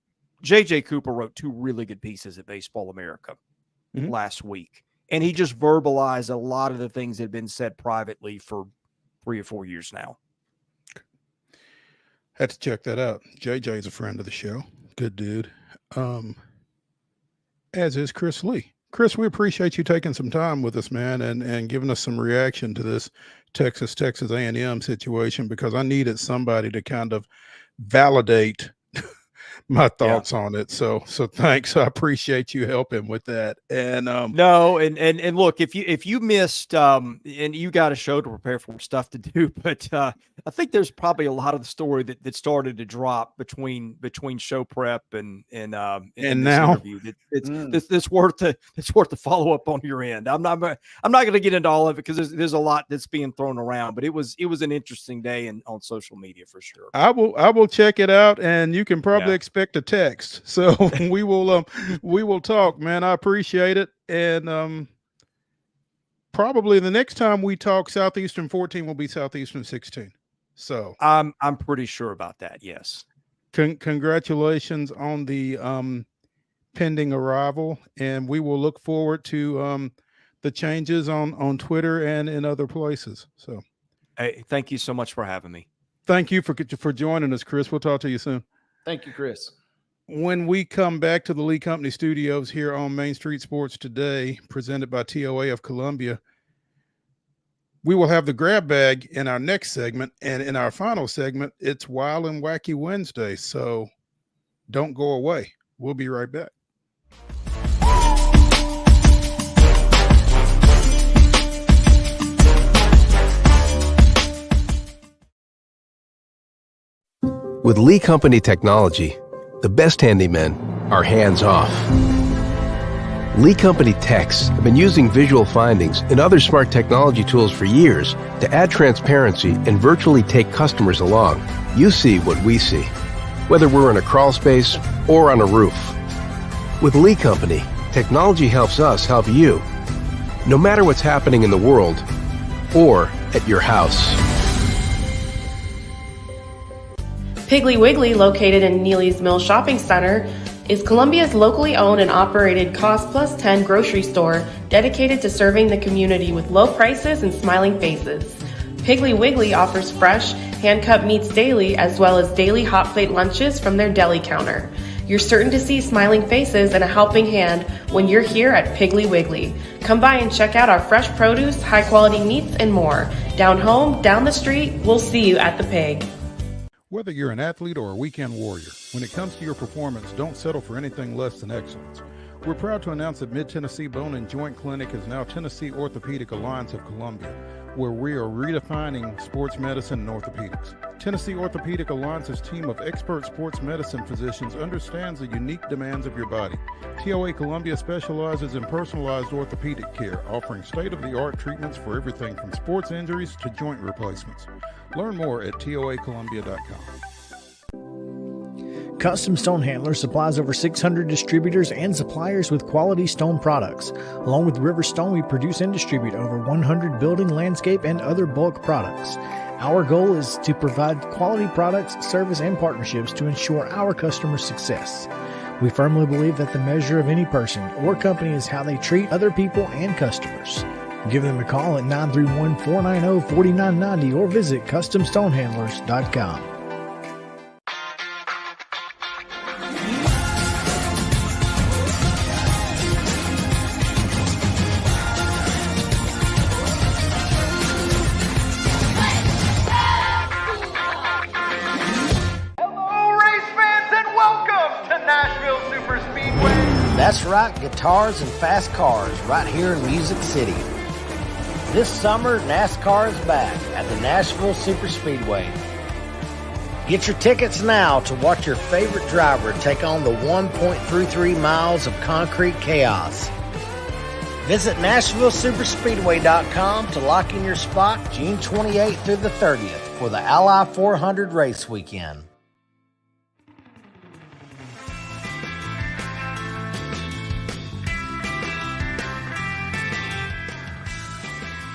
J.J. Cooper wrote 2 really good pieces at Baseball America mm-hmm. last week. And he just verbalized a lot of the things that had been said privately for 3 or 4 years now. Had to check that out. JJ's a friend of the show. Good dude. As is Chris Lee. Chris, we appreciate you taking some time with us, man, and giving us some reaction to this Texas A&M situation, because I needed somebody to kind of validate my thoughts on it. So thanks. I appreciate you helping with that. And no, and look, if you missed and you got a show to prepare for stuff to do, but I think there's probably a lot of the story that started to drop between show prep and now interview. It's worth the follow up on your end. I'm not going to get into all of it because there's a lot that's being thrown around, but it was an interesting day on social media for sure. I will check it out, and you can probably expect a text. So we will talk, man. I appreciate it. And probably the next time we talk, Southeastern 14 will be Southeastern 16. So I'm pretty sure about that. Yes. Congratulations on the pending arrival, and we will look forward to the changes on Twitter and in other places. So, hey, thank you so much for having me. Thank you for joining us, Chris. We'll talk to you soon. Thank you, Chris. When we come back to the Lee Company Studios here on Main Street Sports Today, presented by TOA of Columbia, we will have the grab bag in our next segment. And in our final segment, it's Wild and Wacky Wednesday. So don't go away. We'll be right back. With Lee Company technology, the best handymen are hands-off. Lee Company techs have been using visual findings and other smart technology tools for years to add transparency and virtually take customers along. You see what we see, whether we're in a crawl space or on a roof. With Lee Company, technology helps us help you, no matter what's happening in the world or at your house. Piggly Wiggly, located in Neely's Mill Shopping Center, is Columbia's locally owned and operated Cost Plus 10 grocery store dedicated to serving the community with low prices and smiling faces. Piggly Wiggly offers fresh, hand-cut meats daily as well as daily hot plate lunches from their deli counter. You're certain to see smiling faces and a helping hand when you're here at Piggly Wiggly. Come by and check out our fresh produce, high-quality meats, and more. Down home, down the street, we'll see you at the Pig. Whether you're an athlete or a weekend warrior, when it comes to your performance, don't settle for anything less than excellence. We're proud to announce that Mid-Tennessee Bone and Joint Clinic is now Tennessee Orthopedic Alliance of Columbia, where we are redefining sports medicine and orthopedics. Tennessee Orthopedic Alliance's team of expert sports medicine physicians understands the unique demands of your body. TOA Columbia specializes in personalized orthopedic care, offering state-of-the-art treatments for everything from sports injuries to joint replacements. Learn more at toacolumbia.com. Custom Stone Handler supplies over 600 distributors and suppliers with quality stone products. Along with River Stone, we produce and distribute over 100 building, landscape, and other bulk products. Our goal is to provide quality products, service, and partnerships to ensure our customers' success. We firmly believe that the measure of any person or company is how they treat other people and customers. Give them a call at 931-490-4990 or visit CustomStonehandlers.com. That's right, guitars and fast cars right here in Music City. This summer, NASCAR is back at the Nashville Superspeedway. Get your tickets now to watch your favorite driver take on the 1.33 miles of concrete chaos. Visit NashvilleSuperspeedway.com to lock in your spot June 28th through the 30th for the Ally 400 race weekend.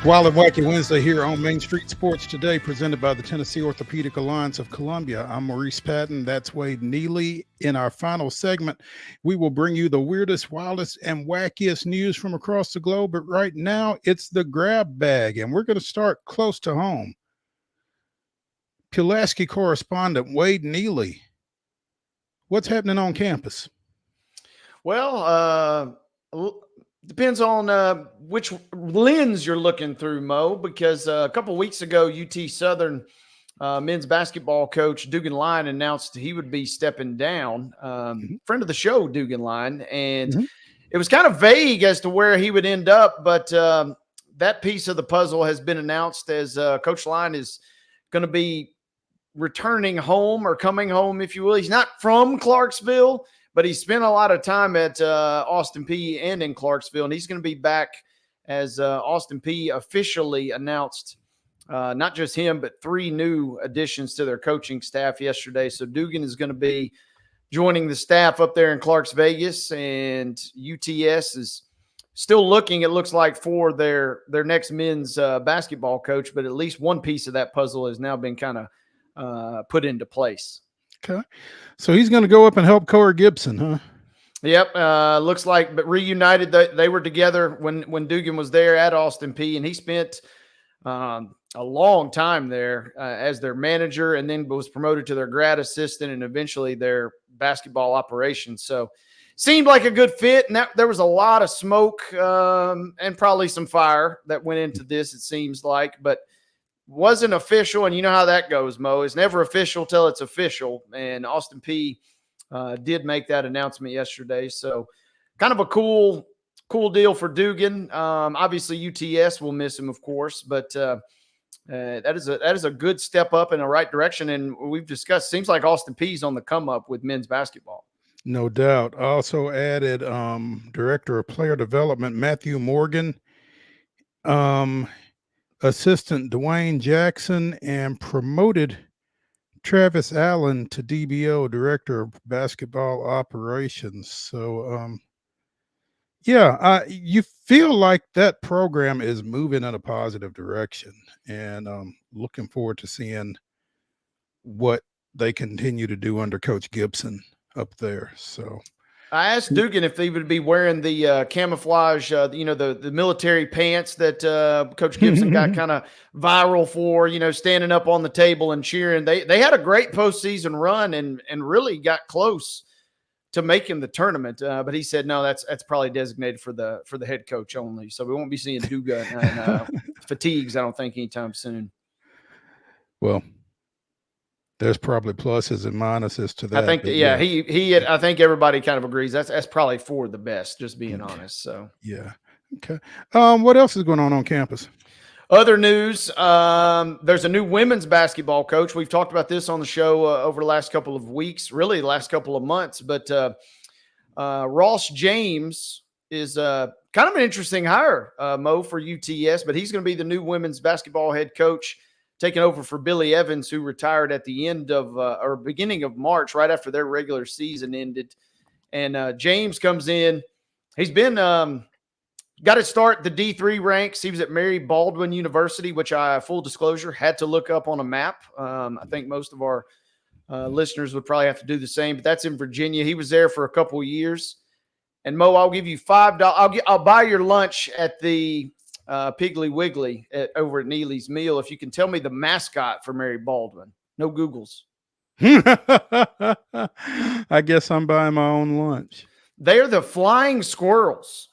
Wild and Wacky Wednesday here on Main Street Sports Today, presented by the Tennessee Orthopedic Alliance of Columbia. I'm Maurice Patton. That's Wade Neely. In our final segment, we will bring you the weirdest, wildest, and wackiest news from across the globe. But right now, it's the grab bag, and we're going to start close to home. Pulaski correspondent Wade Neely, what's happening on campus? Well, depends on which lens you're looking through, Mo, because a couple weeks ago, UT Southern men's basketball coach Dugan Lyon announced he would be stepping down. Friend of the show, Dugan Lyon, and it was kind of vague as to where he would end up, but that piece of the puzzle has been announced as Coach Lyon is going to be returning home or coming home, if you will. He's not from Clarksville, but he spent a lot of time at Austin Peay and in Clarksville, and he's going to be back as Austin Peay officially announced not just him, but 3 new additions to their coaching staff yesterday. So Dugan is going to be joining the staff up there in Clarks Vegas, and UTS is still looking, it looks like, for their next men's basketball coach, but at least one piece of that puzzle has now been kind of put into place. Okay. So he's going to go up and help Corey Gibson, huh? Yep. Looks like, but reunited. They were together when Dugan was there at Austin Peay, and he spent a long time there as their manager, and then was promoted to their grad assistant and eventually their basketball operations. So seemed like a good fit. And there was a lot of smoke and probably some fire that went into this, it seems like, but wasn't official. And you know how that goes, Mo. It's never official till it's official. And Austin Peay did make that announcement yesterday. So kind of a cool deal for Dugan. Obviously UTS will miss him, of course, but that is a good step up in the right direction. And we've discussed, seems like Austin Peay's on the come up with men's basketball. No doubt. Also added Director of Player Development Matthew Morgan, Assistant Dwayne Jackson, and promoted Travis Allen to DBO, Director of Basketball Operations. So, you feel like that program is moving in a positive direction, and looking forward to seeing what they continue to do under Coach Gibson up there. So I asked Dugan if he would be wearing the camouflage, the military pants that Coach Gibson got kind of viral for, standing up on the table and cheering. They had a great postseason run and really got close to making the tournament. But he said, no, that's probably designated for the head coach only. So we won't be seeing Dugan and fatigues, I don't think, anytime soon. Well, there's probably pluses and minuses to that. I think I think everybody kind of agrees that's probably for the best, just being honest. So yeah. Okay. What else is going on campus? Other news, there's a new women's basketball coach. We've talked about this on the show over the last couple of weeks, really the last couple of months, but Ross James is kind of an interesting hire, Mo, for UTS, but he's going to be the new women's basketball head coach, taking over for Billy Evans, who retired at the end of or beginning of March, right after their regular season ended. And James comes in. He's been got to start the D3 ranks. He was at Mary Baldwin University, which I, full disclosure, had to look up on a map. I think most of our listeners would probably have to do the same, but that's in Virginia. He was there for a couple of years. And Mo, I'll give you $5. I'll buy your lunch at the Piggly Wiggly over at Neely's Meal if you can tell me the mascot for Mary Baldwin. No Googles. I guess I'm buying my own lunch. They're the Flying Squirrels,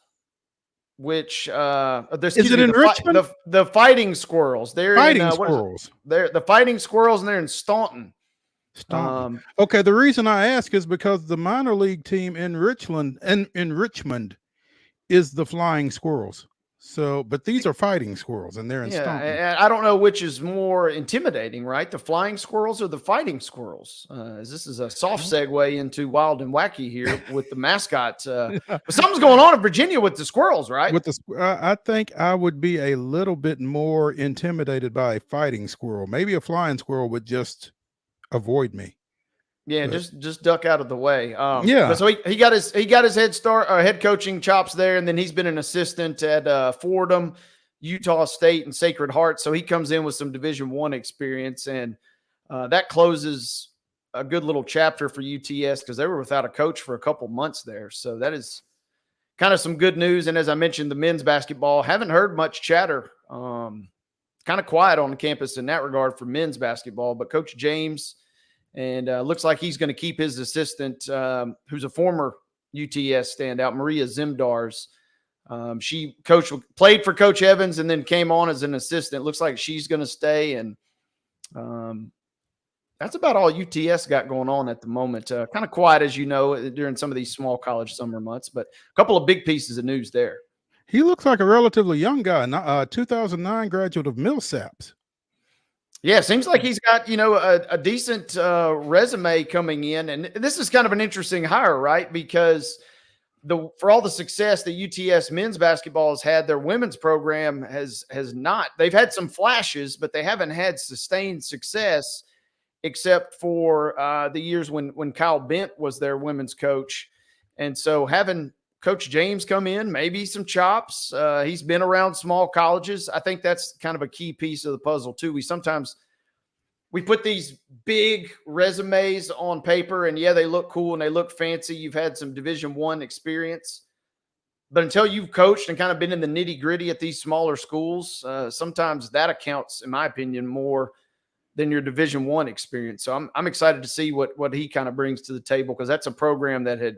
which is it in Richmond? The Fighting Squirrels. They're Fighting Squirrels. They're the Fighting Squirrels, and they're in Staunton. Okay, the reason I ask is because the minor league team in Richmond is the Flying Squirrels. So, but these are Fighting Squirrels, and they're in Staunton. I don't know which is more intimidating, right? The Flying Squirrels or the Fighting Squirrels? This is a soft segue into Wild and Wacky here with the mascot. But something's going on in Virginia with the squirrels, right? I think I would be a little bit more intimidated by a Fighting Squirrel. Maybe a Flying Squirrel would just avoid me. Yeah, just duck out of the way. Yeah. So he got his head coaching chops there, and then he's been an assistant at Fordham, Utah State, and Sacred Heart. So he comes in with some Division I experience, and that closes a good little chapter for UTS because they were without a coach for a couple months there. So that is kind of some good news. And as I mentioned, the men's basketball, haven't heard much chatter. Kind of quiet on the campus in that regard for men's basketball, but Coach James. And looks like he's going to keep his assistant, who's a former UTS standout, Maria Zimdars. She played for Coach Evans and then came on as an assistant. Looks like she's going to stay. And that's about all UTS got going on at the moment. Kind of quiet, as you know, during some of these small college summer months, but a couple of big pieces of news there. He looks like a relatively young guy, 2009 graduate of Millsaps. Yeah, seems like he's got, a decent resume coming in. And this is kind of an interesting hire, right? Because for all the success that UTS men's basketball has had, their women's program has not. They've had some flashes, but they haven't had sustained success except for the years when Kyle Bent was their women's coach. And so having Coach James come in, maybe some chops. He's been around small colleges. I think that's kind of a key piece of the puzzle too. We sometimes we put these big resumes on paper, and yeah, they look cool and they look fancy. You've had some Division I experience, but until you've coached and kind of been in the nitty gritty at these smaller schools, sometimes that accounts, in my opinion, more than your Division I experience. So I'm excited to see what he kind of brings to the table, because that's a program that had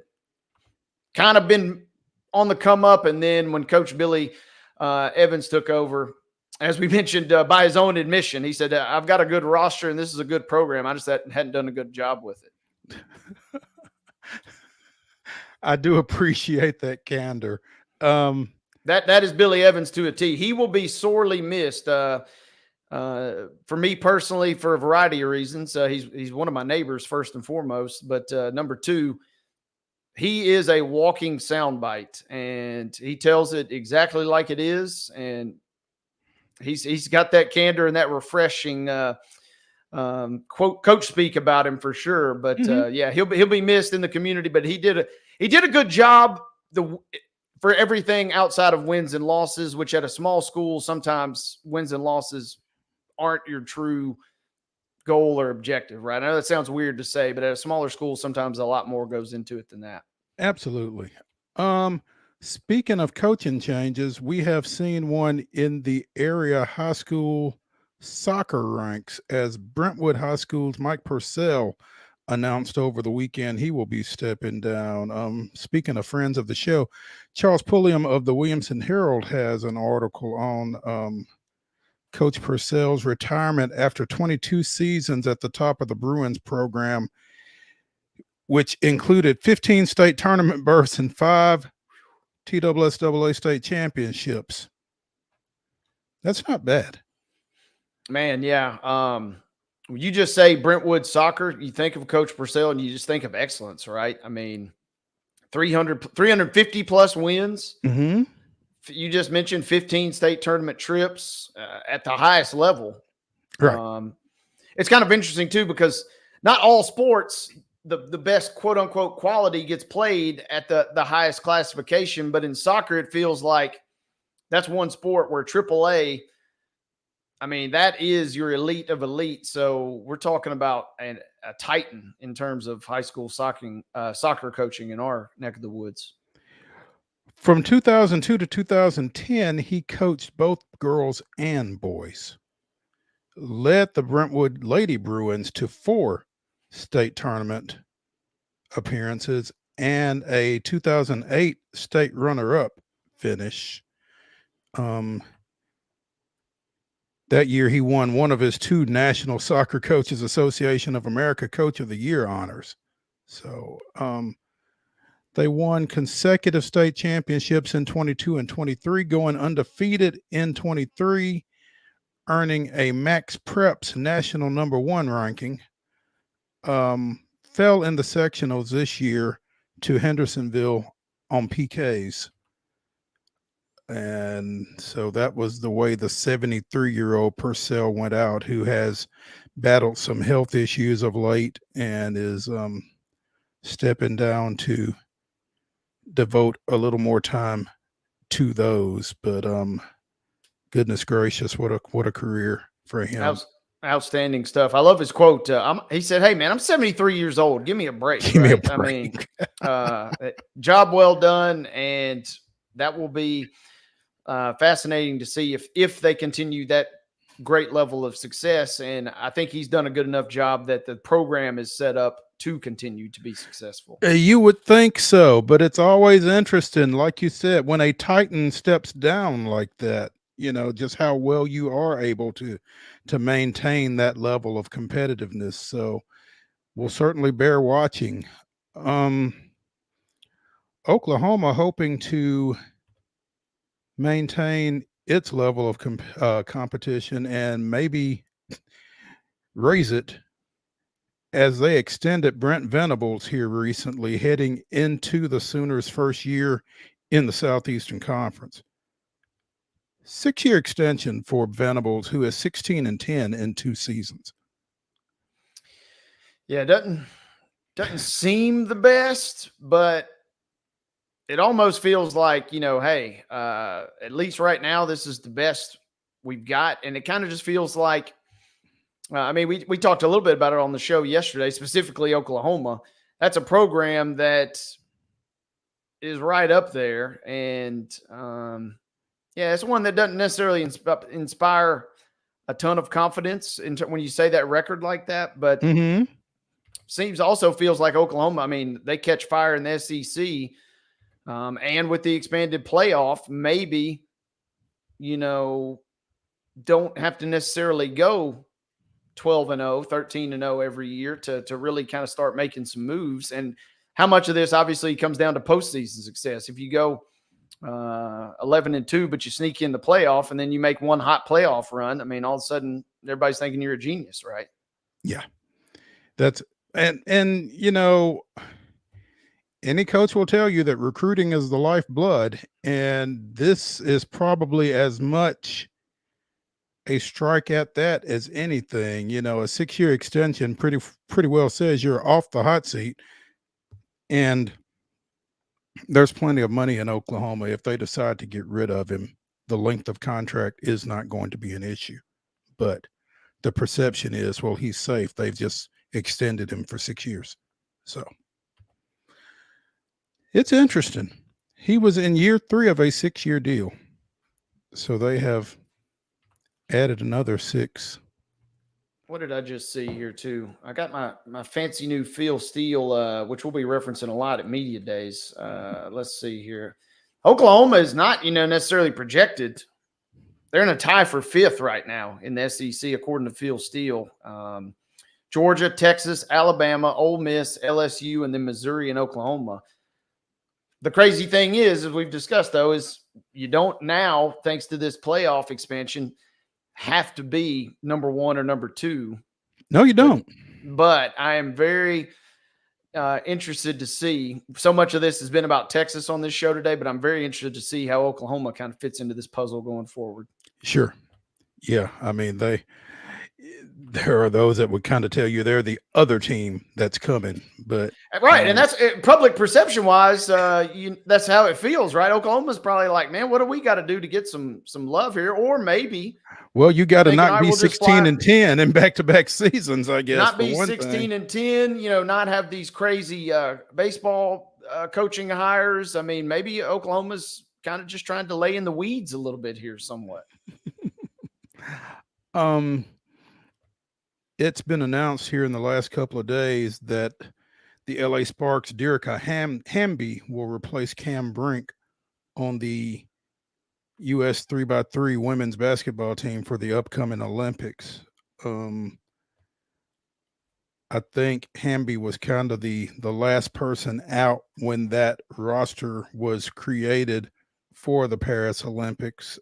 kind of been on the come up. And then when Coach Billy Evans took over, as we mentioned, by his own admission, he said, I've got a good roster and this is a good program. I just hadn't done a good job with it. I do appreciate that candor. That is Billy Evans to a T. He will be sorely missed. For me personally, for a variety of reasons. He's one of my neighbors, first and foremost. But number two, he is a walking soundbite, and he tells it exactly like it is. And he's got that candor and that refreshing quote coach speak about him for sure. But yeah, he'll be missed in the community. But he did a good job for everything outside of wins and losses, which at a small school, sometimes wins and losses aren't your true goal or objective, right? I know that sounds weird to say, but at a smaller school, sometimes a lot more goes into it than that. Absolutely. Speaking of coaching changes, we have seen one in the area high school soccer ranks, as Brentwood High School's Mike Purcell announced over the weekend he will be stepping down. Speaking of friends of the show, Charles Pulliam of the Williamson Herald has an article on Coach Purcell's retirement after 22 seasons at the top of the Bruins program, which included 15 state tournament berths and 5 TSSAA state championships. That's not bad. Man, yeah. You just say Brentwood soccer, you think of Coach Purcell and you just think of excellence, right? I mean, 350 plus wins. Mm-hmm. You just mentioned 15 state tournament trips at the highest level. Right. It's kind of interesting too, because not all sports, the best quote unquote quality gets played at the highest classification. But in soccer, it feels like that's one sport where AAA, I mean, that is your elite of elite. So we're talking about a titan in terms of high school soccer coaching in our neck of the woods. From 2002 to 2010, he coached both girls and boys, led the Brentwood Lady Bruins to 4 state tournament appearances and a 2008 state runner-up finish. That year, he won one of his 2 National Soccer Coaches Association of America Coach of the Year honors. So, they won consecutive state championships in 22 and 23, going undefeated in 23, earning a Max Preps national #1 ranking. Fell in the sectionals this year to Hendersonville on PKs. And so that was the way the 73-year-old Purcell went out, who has battled some health issues of late and is stepping down to devote a little more time to those. But goodness gracious, what a career for him. Outstanding stuff. I love his quote. He said, "Hey man, I'm 73 years old. Give me a break." Give me a break. I mean, job well done, and that will be fascinating to see if they continue that great level of success. And I think he's done a good enough job that the program is set up to continue to be successful. You would think so, but it's always interesting, like you said, when a Titan steps down like that, just how well you are able to maintain that level of competitiveness. So we'll certainly bear watching. Oklahoma hoping to maintain its level of competition and maybe raise it, as they extended Brent Venables here recently, heading into the Sooners' first year in the Southeastern Conference. 6-year extension for Venables, who is 16-10 in 2 seasons. Yeah, it doesn't seem the best, but it almost feels like, hey, at least right now, this is the best we've got. And it kind of just feels like I mean, we talked a little bit about it on the show yesterday, specifically Oklahoma. That's a program that is right up there. And yeah, it's one that doesn't necessarily inspire a ton of confidence when you say that record like that. But feels like Oklahoma. I mean, they catch fire in the SEC. And with the expanded playoff, maybe, don't have to necessarily go 12-0, 13-0 every year to really kind of start making some moves. And how much of this obviously comes down to postseason success. If you go 11-2, but you sneak in the playoff and then you make one hot playoff run, I mean, all of a sudden everybody's thinking you're a genius, right? Yeah. That's and any coach will tell you that recruiting is the lifeblood, and this is probably as much a strike at that as anything. A 6-year extension pretty well says you're off the hot seat, and there's plenty of money in Oklahoma. If they decide to get rid of him, the length of contract is not going to be an issue. But the perception is, well, he's safe. They've just extended him for 6 years. So it's interesting. He was in year 3 of a 6-year deal. So they have added another 6. What did I just see here too? I got my fancy new Phil Steele, which we'll be referencing a lot at media days. Let's see here. Oklahoma is not, necessarily projected. They're in a tie for 5th right now in the SEC, according to Phil Steele. Georgia, Texas, Alabama, Ole Miss, LSU, and then Missouri and Oklahoma. The crazy thing is, as we've discussed, though, is you don't now, thanks to this playoff expansion, have to be number 1 or number 2. No, you don't. But I am very interested to see. So much of this has been about Texas on this show today, but I'm very interested to see how Oklahoma kind of fits into this puzzle going forward. Sure. Yeah. I mean, there are those that would kind of tell you they're the other team that's coming, but right. And that's public perception wise. That's how it feels, right? Oklahoma's probably like, man, what do we got to do to get some love here? Or maybe, well, you got to not be 16-10 in back-to-back seasons, I guess. Not be 16-10, not have these crazy baseball coaching hires. I mean, maybe Oklahoma's kind of just trying to lay in the weeds a little bit here somewhat. It's been announced here in the last couple of days that the LA Sparks' Derica Hamby will replace Cam Brink on the U.S. 3x3 women's basketball team for the upcoming Olympics. I think Hamby was kind of the last person out when that roster was created for the Paris Olympics.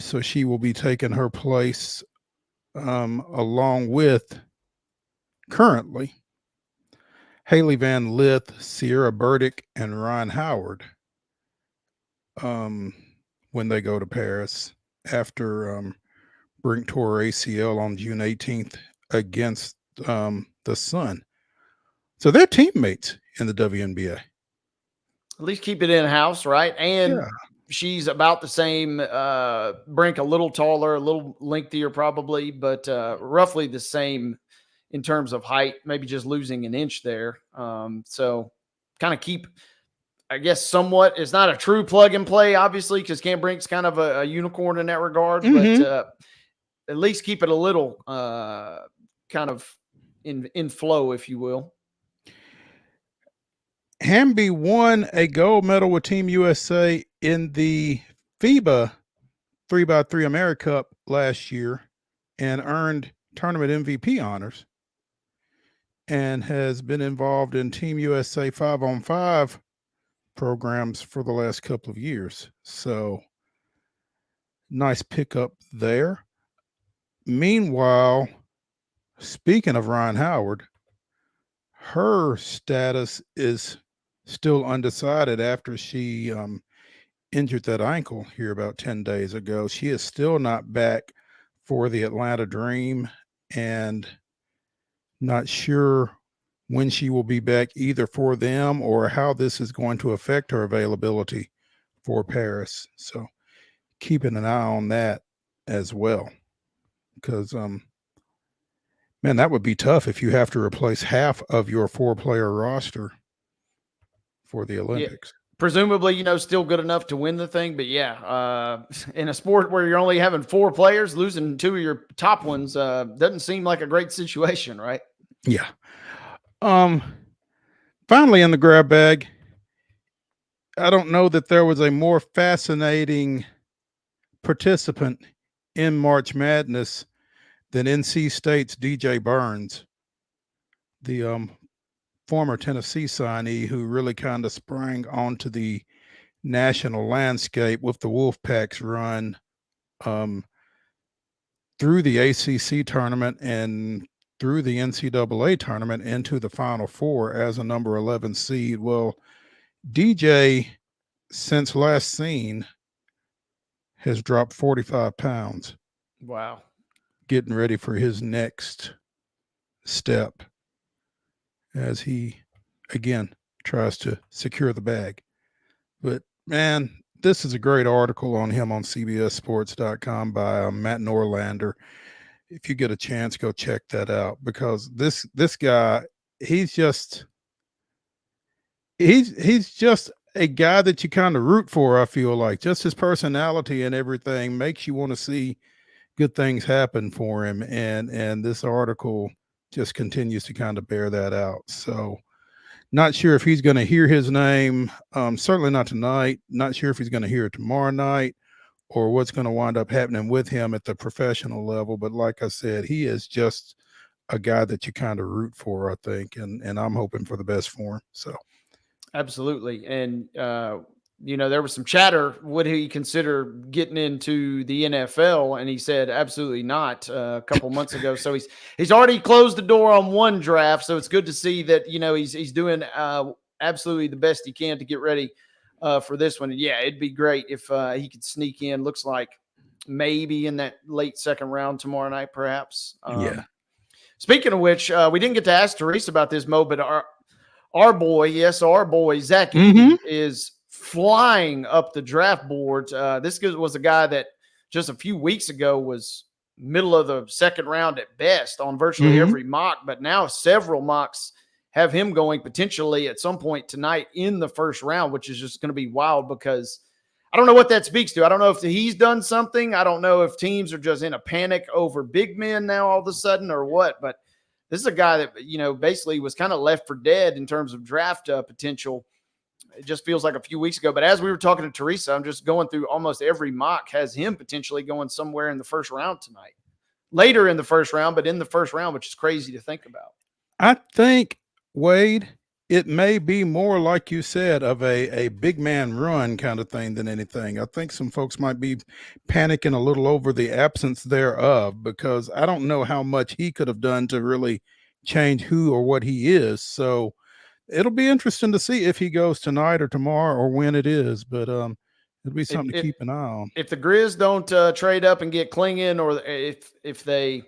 So she will be taking her place along with currently Haley Van Lith, Sierra Burdick, and Ron Howard when they go to Paris after Brink tore ACL on June 18th against the Sun. So they're teammates in the WNBA. At least keep it in-house, right? And she's about the same, Brink a little taller, a little lengthier probably, but roughly the same in terms of height, maybe just losing an inch there. So kind of keep, I guess, somewhat, it's not a true plug and play, obviously, because Cam Brink's kind of a unicorn in that regard, but at least keep it a little kind of in flow, if you will. Hamby won a gold medal with Team USA in the FIBA 3x3 America Cup last year and earned tournament MVP honors, and has been involved in Team USA 5-on-5 programs for the last couple of years. So nice pickup there. Meanwhile, speaking of Ron Howard, her status is still undecided after she injured that ankle here about 10 days ago. She is still not back for the Atlanta Dream, and not sure when she will be back either for them or how this is going to affect her availability for Paris. So keeping an eye on that as well. because man, that would be tough if you have to replace half of your 4-player roster for the Olympics. Presumably, still good enough to win the thing. But yeah, in a sport where you're only having 4 players, losing 2 of your top ones doesn't seem like a great situation, right? Yeah. Finally in the grab bag, I don't know that there was a more fascinating participant in March Madness than NC State's DJ Burns, the former Tennessee signee who really kind of sprang onto the national landscape with the Wolfpack's run through the ACC tournament and through the NCAA tournament into the Final Four as a number 11 seed. Well, DJ, since last seen, has dropped 45 pounds. Wow. Getting ready for his next step as he, again, tries to secure the bag. But, man, this is a great article on him on CBSSports.com by Matt Norlander. If you get a chance, go check that out, because this guy, he's just a guy that you kind of root for. I feel like just his personality and everything makes you want to see good things happen for him. And this article just continues to kind of bear that out. So not sure if he's going to hear his name. Certainly not tonight. Not sure if he's going to hear it tomorrow night or what's going to wind up happening with him at the professional level. But like I said, he is just a guy that you kind of root for, I think. And I'm hoping for the best for him. So. Absolutely. And, there was some chatter. Would he consider getting into the NFL? And he said, absolutely not, a couple months ago. So he's already closed the door on one draft. So it's good to see that, he's doing absolutely the best he can to get ready for this one. And yeah, it'd be great if he could sneak in. Looks like maybe in that late second round tomorrow night, perhaps. Yeah. Speaking of which, we didn't get to ask Teresa about this, Mo, but our boy, Zach is flying up the draft boards. This was a guy that just a few weeks ago was middle of the second round at best on virtually every mock, but now several mocks have him going potentially at some point tonight in the first round, which is just going to be wild, because I don't know what that speaks to. I don't know if he's done something. I don't know if teams are just in a panic over big men now all of a sudden or what, but this is a guy that, basically was kind of left for dead in terms of draft potential. It just feels like a few weeks ago. But as we were talking to Teresa, I'm just going through almost every mock has him potentially going somewhere in the first round tonight. Later in the first round, but in the first round, which is crazy to think about. I think, Wade, it may be more, like you said, of a big man run kind of thing than anything. I think some folks might be panicking a little over the absence thereof, because I don't know how much he could have done to really change who or what he is. So it'll be interesting to see if he goes tonight or tomorrow or when it is. But it'll be something to keep an eye on. If the Grizz don't trade up and get Klingon, or if they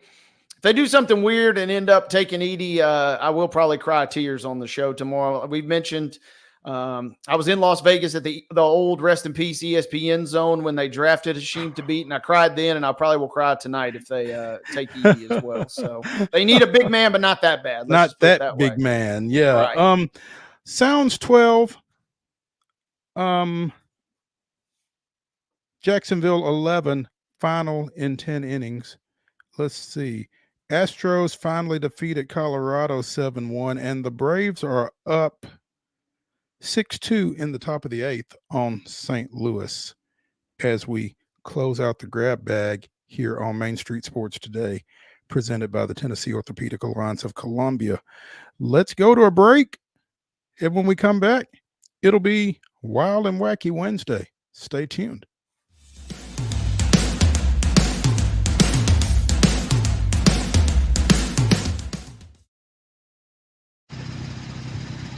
do something weird and end up taking Edey, I will probably cry tears on the show tomorrow. We've mentioned I was in Las Vegas at the old rest in peace ESPN zone when they drafted Hasheem Thabit, and I cried then, and I probably will cry tonight if they take Edey as well. So they need a big man, but not that bad. Not that big man. Yeah. Right. Sounds 12. Jacksonville 11, final in 10 innings. Let's see. Astros finally defeated Colorado 7-1, and the Braves are up 6-2 in the top of the 8th on St. Louis as we close out the grab bag here on Main Street Sports Today, presented by the Tennessee Orthopedic Alliance of Columbia. Let's go to a break, and when we come back, it'll be Wild and Wacky Wednesday. Stay tuned.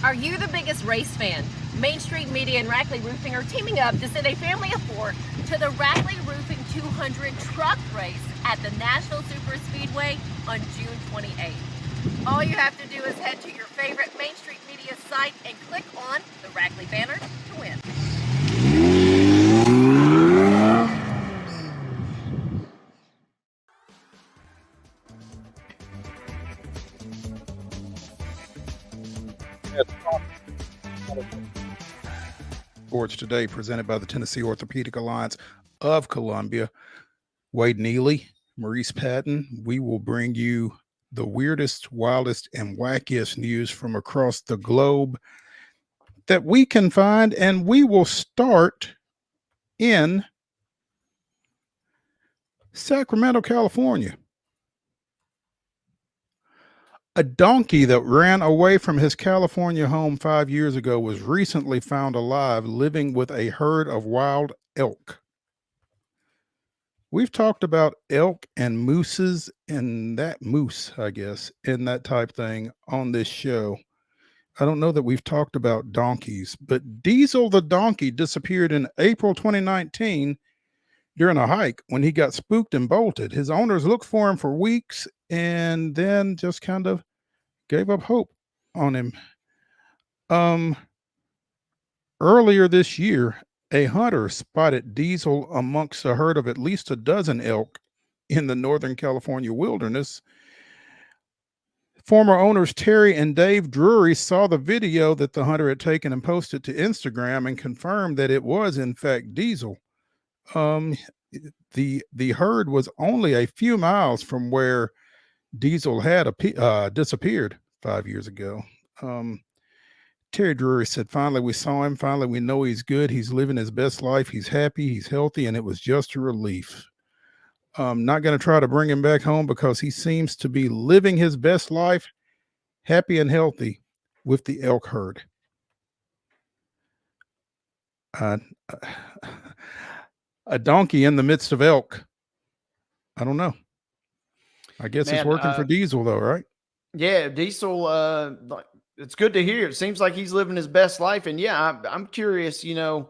Are you the biggest race fan? Main Street Media and Rackley Roofing are teaming up to send a family of 4 to the Rackley Roofing 200 truck race at the Nashville Super Speedway on June 28th. All you have to do is head to your favorite Main Street Media site and click on the Rackley banner to win. Sports Today, presented by the Tennessee Orthopedic Alliance of Columbia. Wade Neely, Maurice Patton. We will bring you the weirdest, wildest, and wackiest news from across the globe that we can find, and we will start in Sacramento, California. A donkey that ran away from his California home 5 years ago was recently found alive, living with a herd of wild elk. We've talked about elk and mooses and that moose, I guess, and that type thing on this show. I don't know that we've talked about donkeys, but Diesel the donkey disappeared in April 2019 during a hike when he got spooked and bolted. His owners looked for him for weeks and then just kind of gave up hope on him. Earlier this year, a hunter spotted Diesel amongst a herd of at least a dozen elk in the Northern California wilderness. Former owners Terry and Dave Drury saw the video that the hunter had taken and posted to Instagram and confirmed that it was, in fact, Diesel. The herd was only a few miles from where Diesel had disappeared 5 years ago. Terry Drury said, "Finally, we saw him. Finally, we know he's good. He's living his best life. He's happy. He's healthy. And it was just a relief. Not going to try to bring him back home because he seems to be living his best life, happy and healthy with the elk herd." A donkey in the midst of elk. I don't know. I guess it's working for Diesel, though, right? Yeah, Diesel. It's good to hear. It seems like he's living his best life, and yeah, I'm curious. How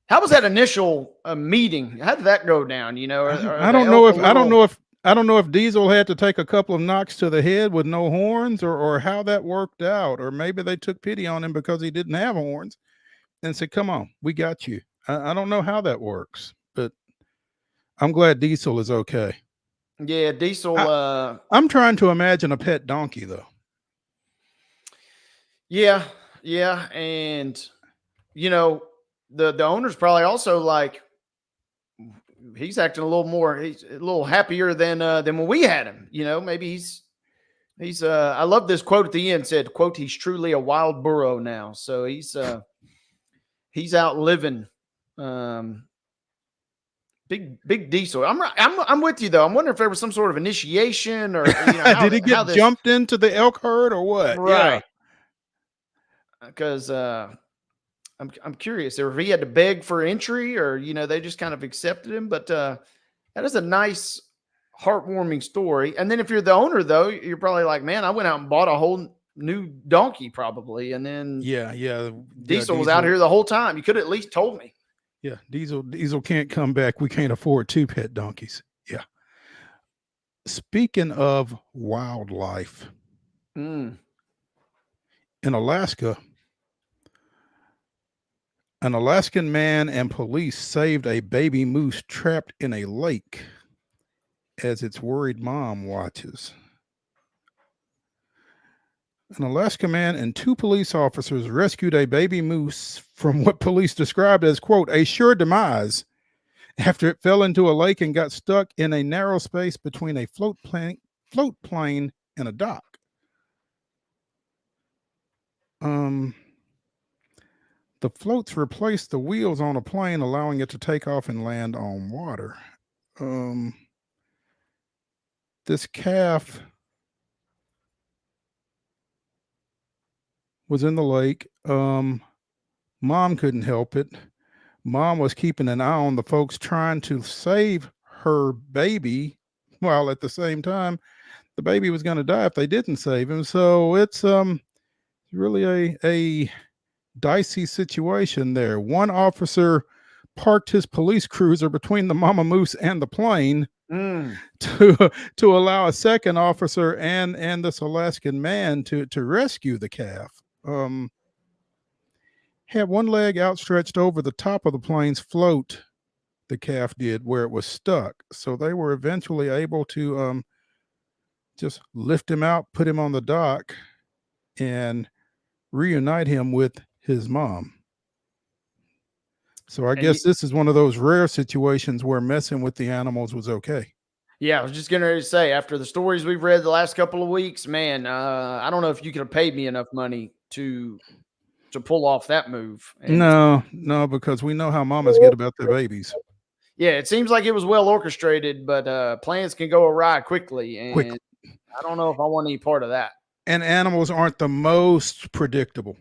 was that initial meeting? How did that go down? I don't know if Diesel had to take a couple of knocks to the head with no horns, or how that worked out, or maybe they took pity on him because he didn't have horns and said, "Come on, we got you." I don't know how that works, but I'm glad Diesel is okay. Yeah, Diesel. I'm trying to imagine a pet donkey, though. Yeah, and the owner's probably also like, he's acting a little more, he's a little happier than when we had him. Maybe he's I love this quote at the end, said, quote, "He's truly a wild burro now." So he's out living. Big Diesel. I'm with you though. I'm wondering if there was some sort of initiation, or did he get jumped into the elk herd or what? Right. Because I'm curious if he had to beg for entry, or they just kind of accepted him. But that is a nice, heartwarming story. And then if you're the owner, though, you're probably like, "Man, I went out and bought a whole new donkey, probably." And then Diesel was out here the whole time. You could have at least told me. Yeah, Diesel can't come back. We can't afford 2 pet donkeys. Yeah. Speaking of wildlife, in Alaska, an Alaskan man and police saved a baby moose trapped in a lake as its worried mom watches. An Alaska man and 2 police officers rescued a baby moose from what police described as, quote, "a sure demise," after it fell into a lake and got stuck in a narrow space between a float plane and a dock. The floats replaced the wheels on a plane, allowing it to take off and land on water. This calf was in the lake. Mom couldn't help it. Mom was keeping an eye on the folks trying to save her baby, while at the same time the baby was going to die if they didn't save him. So it's really a dicey situation there. One officer parked his police cruiser between the mama moose and the plane to allow a second officer and this Alaskan man to rescue the calf. Had one leg outstretched over the top of the plane's float, the calf did, where it was stuck. So they were eventually able to just lift him out, put him on the dock, and reunite him with his mom. So I guess this is one of those rare situations where messing with the animals was okay. Yeah, I was just getting ready to say, after the stories we've read the last couple of weeks, man, I don't know if you could have paid me enough money to pull off that move. And No, because we know how mamas get about their babies. yeah, it seems like it was well orchestrated, but plans can go awry quickly, and I don't know if I want any part of that. And animals aren't the most predictable.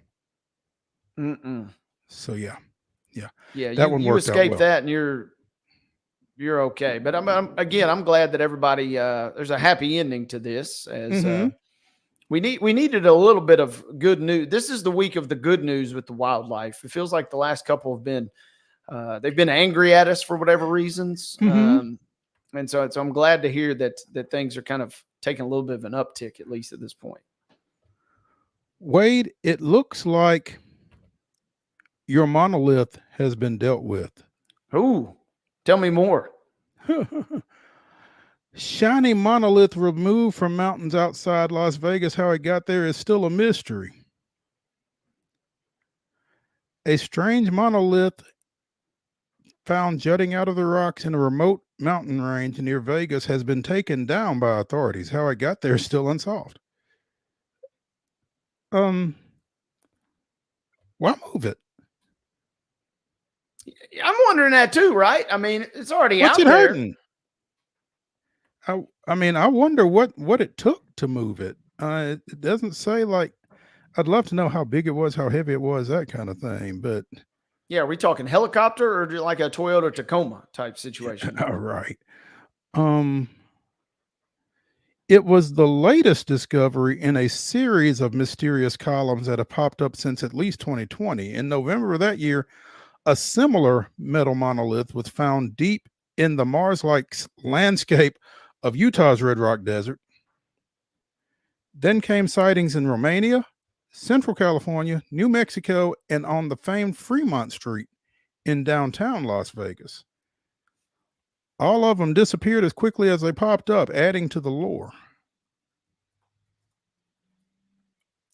So yeah. That one you escaped that, and you're okay. But I'm glad that everybody there's a happy ending to this. As we needed a little bit of good news. This is the week of the good news with the wildlife. It feels like the last couple have been they've been angry at us for whatever reasons, and so I'm glad to hear that things are kind of taking a little bit of an uptick, at least at this point. Wade, it looks like your monolith has been dealt with. Ooh, tell me more. Shiny monolith removed from mountains outside Las Vegas. How it got there is still a mystery. A strange monolith found jutting out of the rocks in a remote mountain range near Vegas has been taken down by authorities. How it got there is still unsolved. Why move it? I'm wondering that too, right? I mean, it's already What's out it there. hurting? I mean, I wonder what it took to move it. It doesn't say. Like, I'd love to know how big it was, how heavy it was, that kind of thing. But yeah, are we talking helicopter or like a Toyota Tacoma type situation? All right. It was the latest discovery in a series of mysterious columns that have popped up since at least 2020. In November of that year, a similar metal monolith was found deep in the Mars-like landscape of Utah's Red Rock Desert. Then came sightings in Romania, Central California, New Mexico, and on the famed Fremont Street in downtown Las Vegas. All of them disappeared as quickly as they popped up, adding to the lore.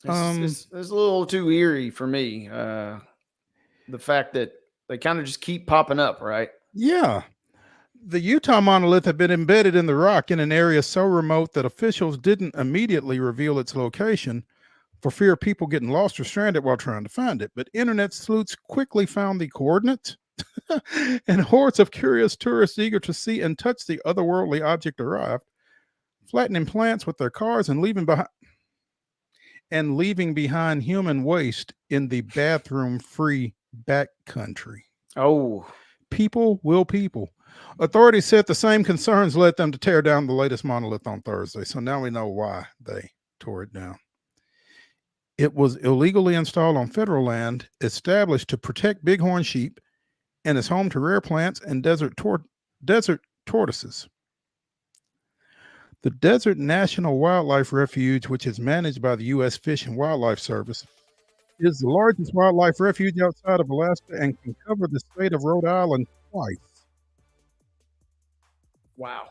It's a little too eerie for me. The fact that they kind of just keep popping up, right? Yeah. The Utah monolith had been embedded in the rock in an area so remote that officials didn't immediately reveal its location for fear of people getting lost or stranded while trying to find it. But internet sleuths quickly found the coordinates, and hordes of curious tourists eager to see and touch the otherworldly object arrived, flattening plants with their cars and leaving behind human waste in the bathroom-free backcountry. Oh. People will people. Authorities said the same concerns led them to tear down the latest monolith on Thursday. So now we know why they tore it down. It was illegally installed on federal land, established to protect bighorn sheep, and is home to rare plants and desert tortoises. The Desert National Wildlife Refuge, which is managed by the U.S. Fish and Wildlife Service, is the largest wildlife refuge outside of Alaska and can cover the state of Rhode Island twice. Wow.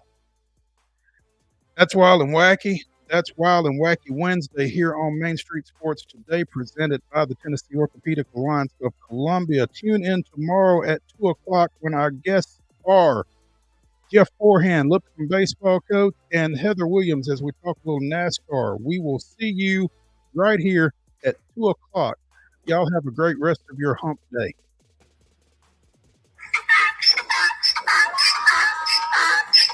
That's wild and wacky. That's Wild and Wacky Wednesday here on Main Street Sports Today, presented by the Tennessee Orthopedic Alliance of Columbia. Tune in tomorrow at 2 o'clock when our guests are Jeff Forehand, Lipscomb baseball coach, and Heather Williams as we talk a little NASCAR. We will see you right here at 2 o'clock. Y'all have a great rest of your hump day.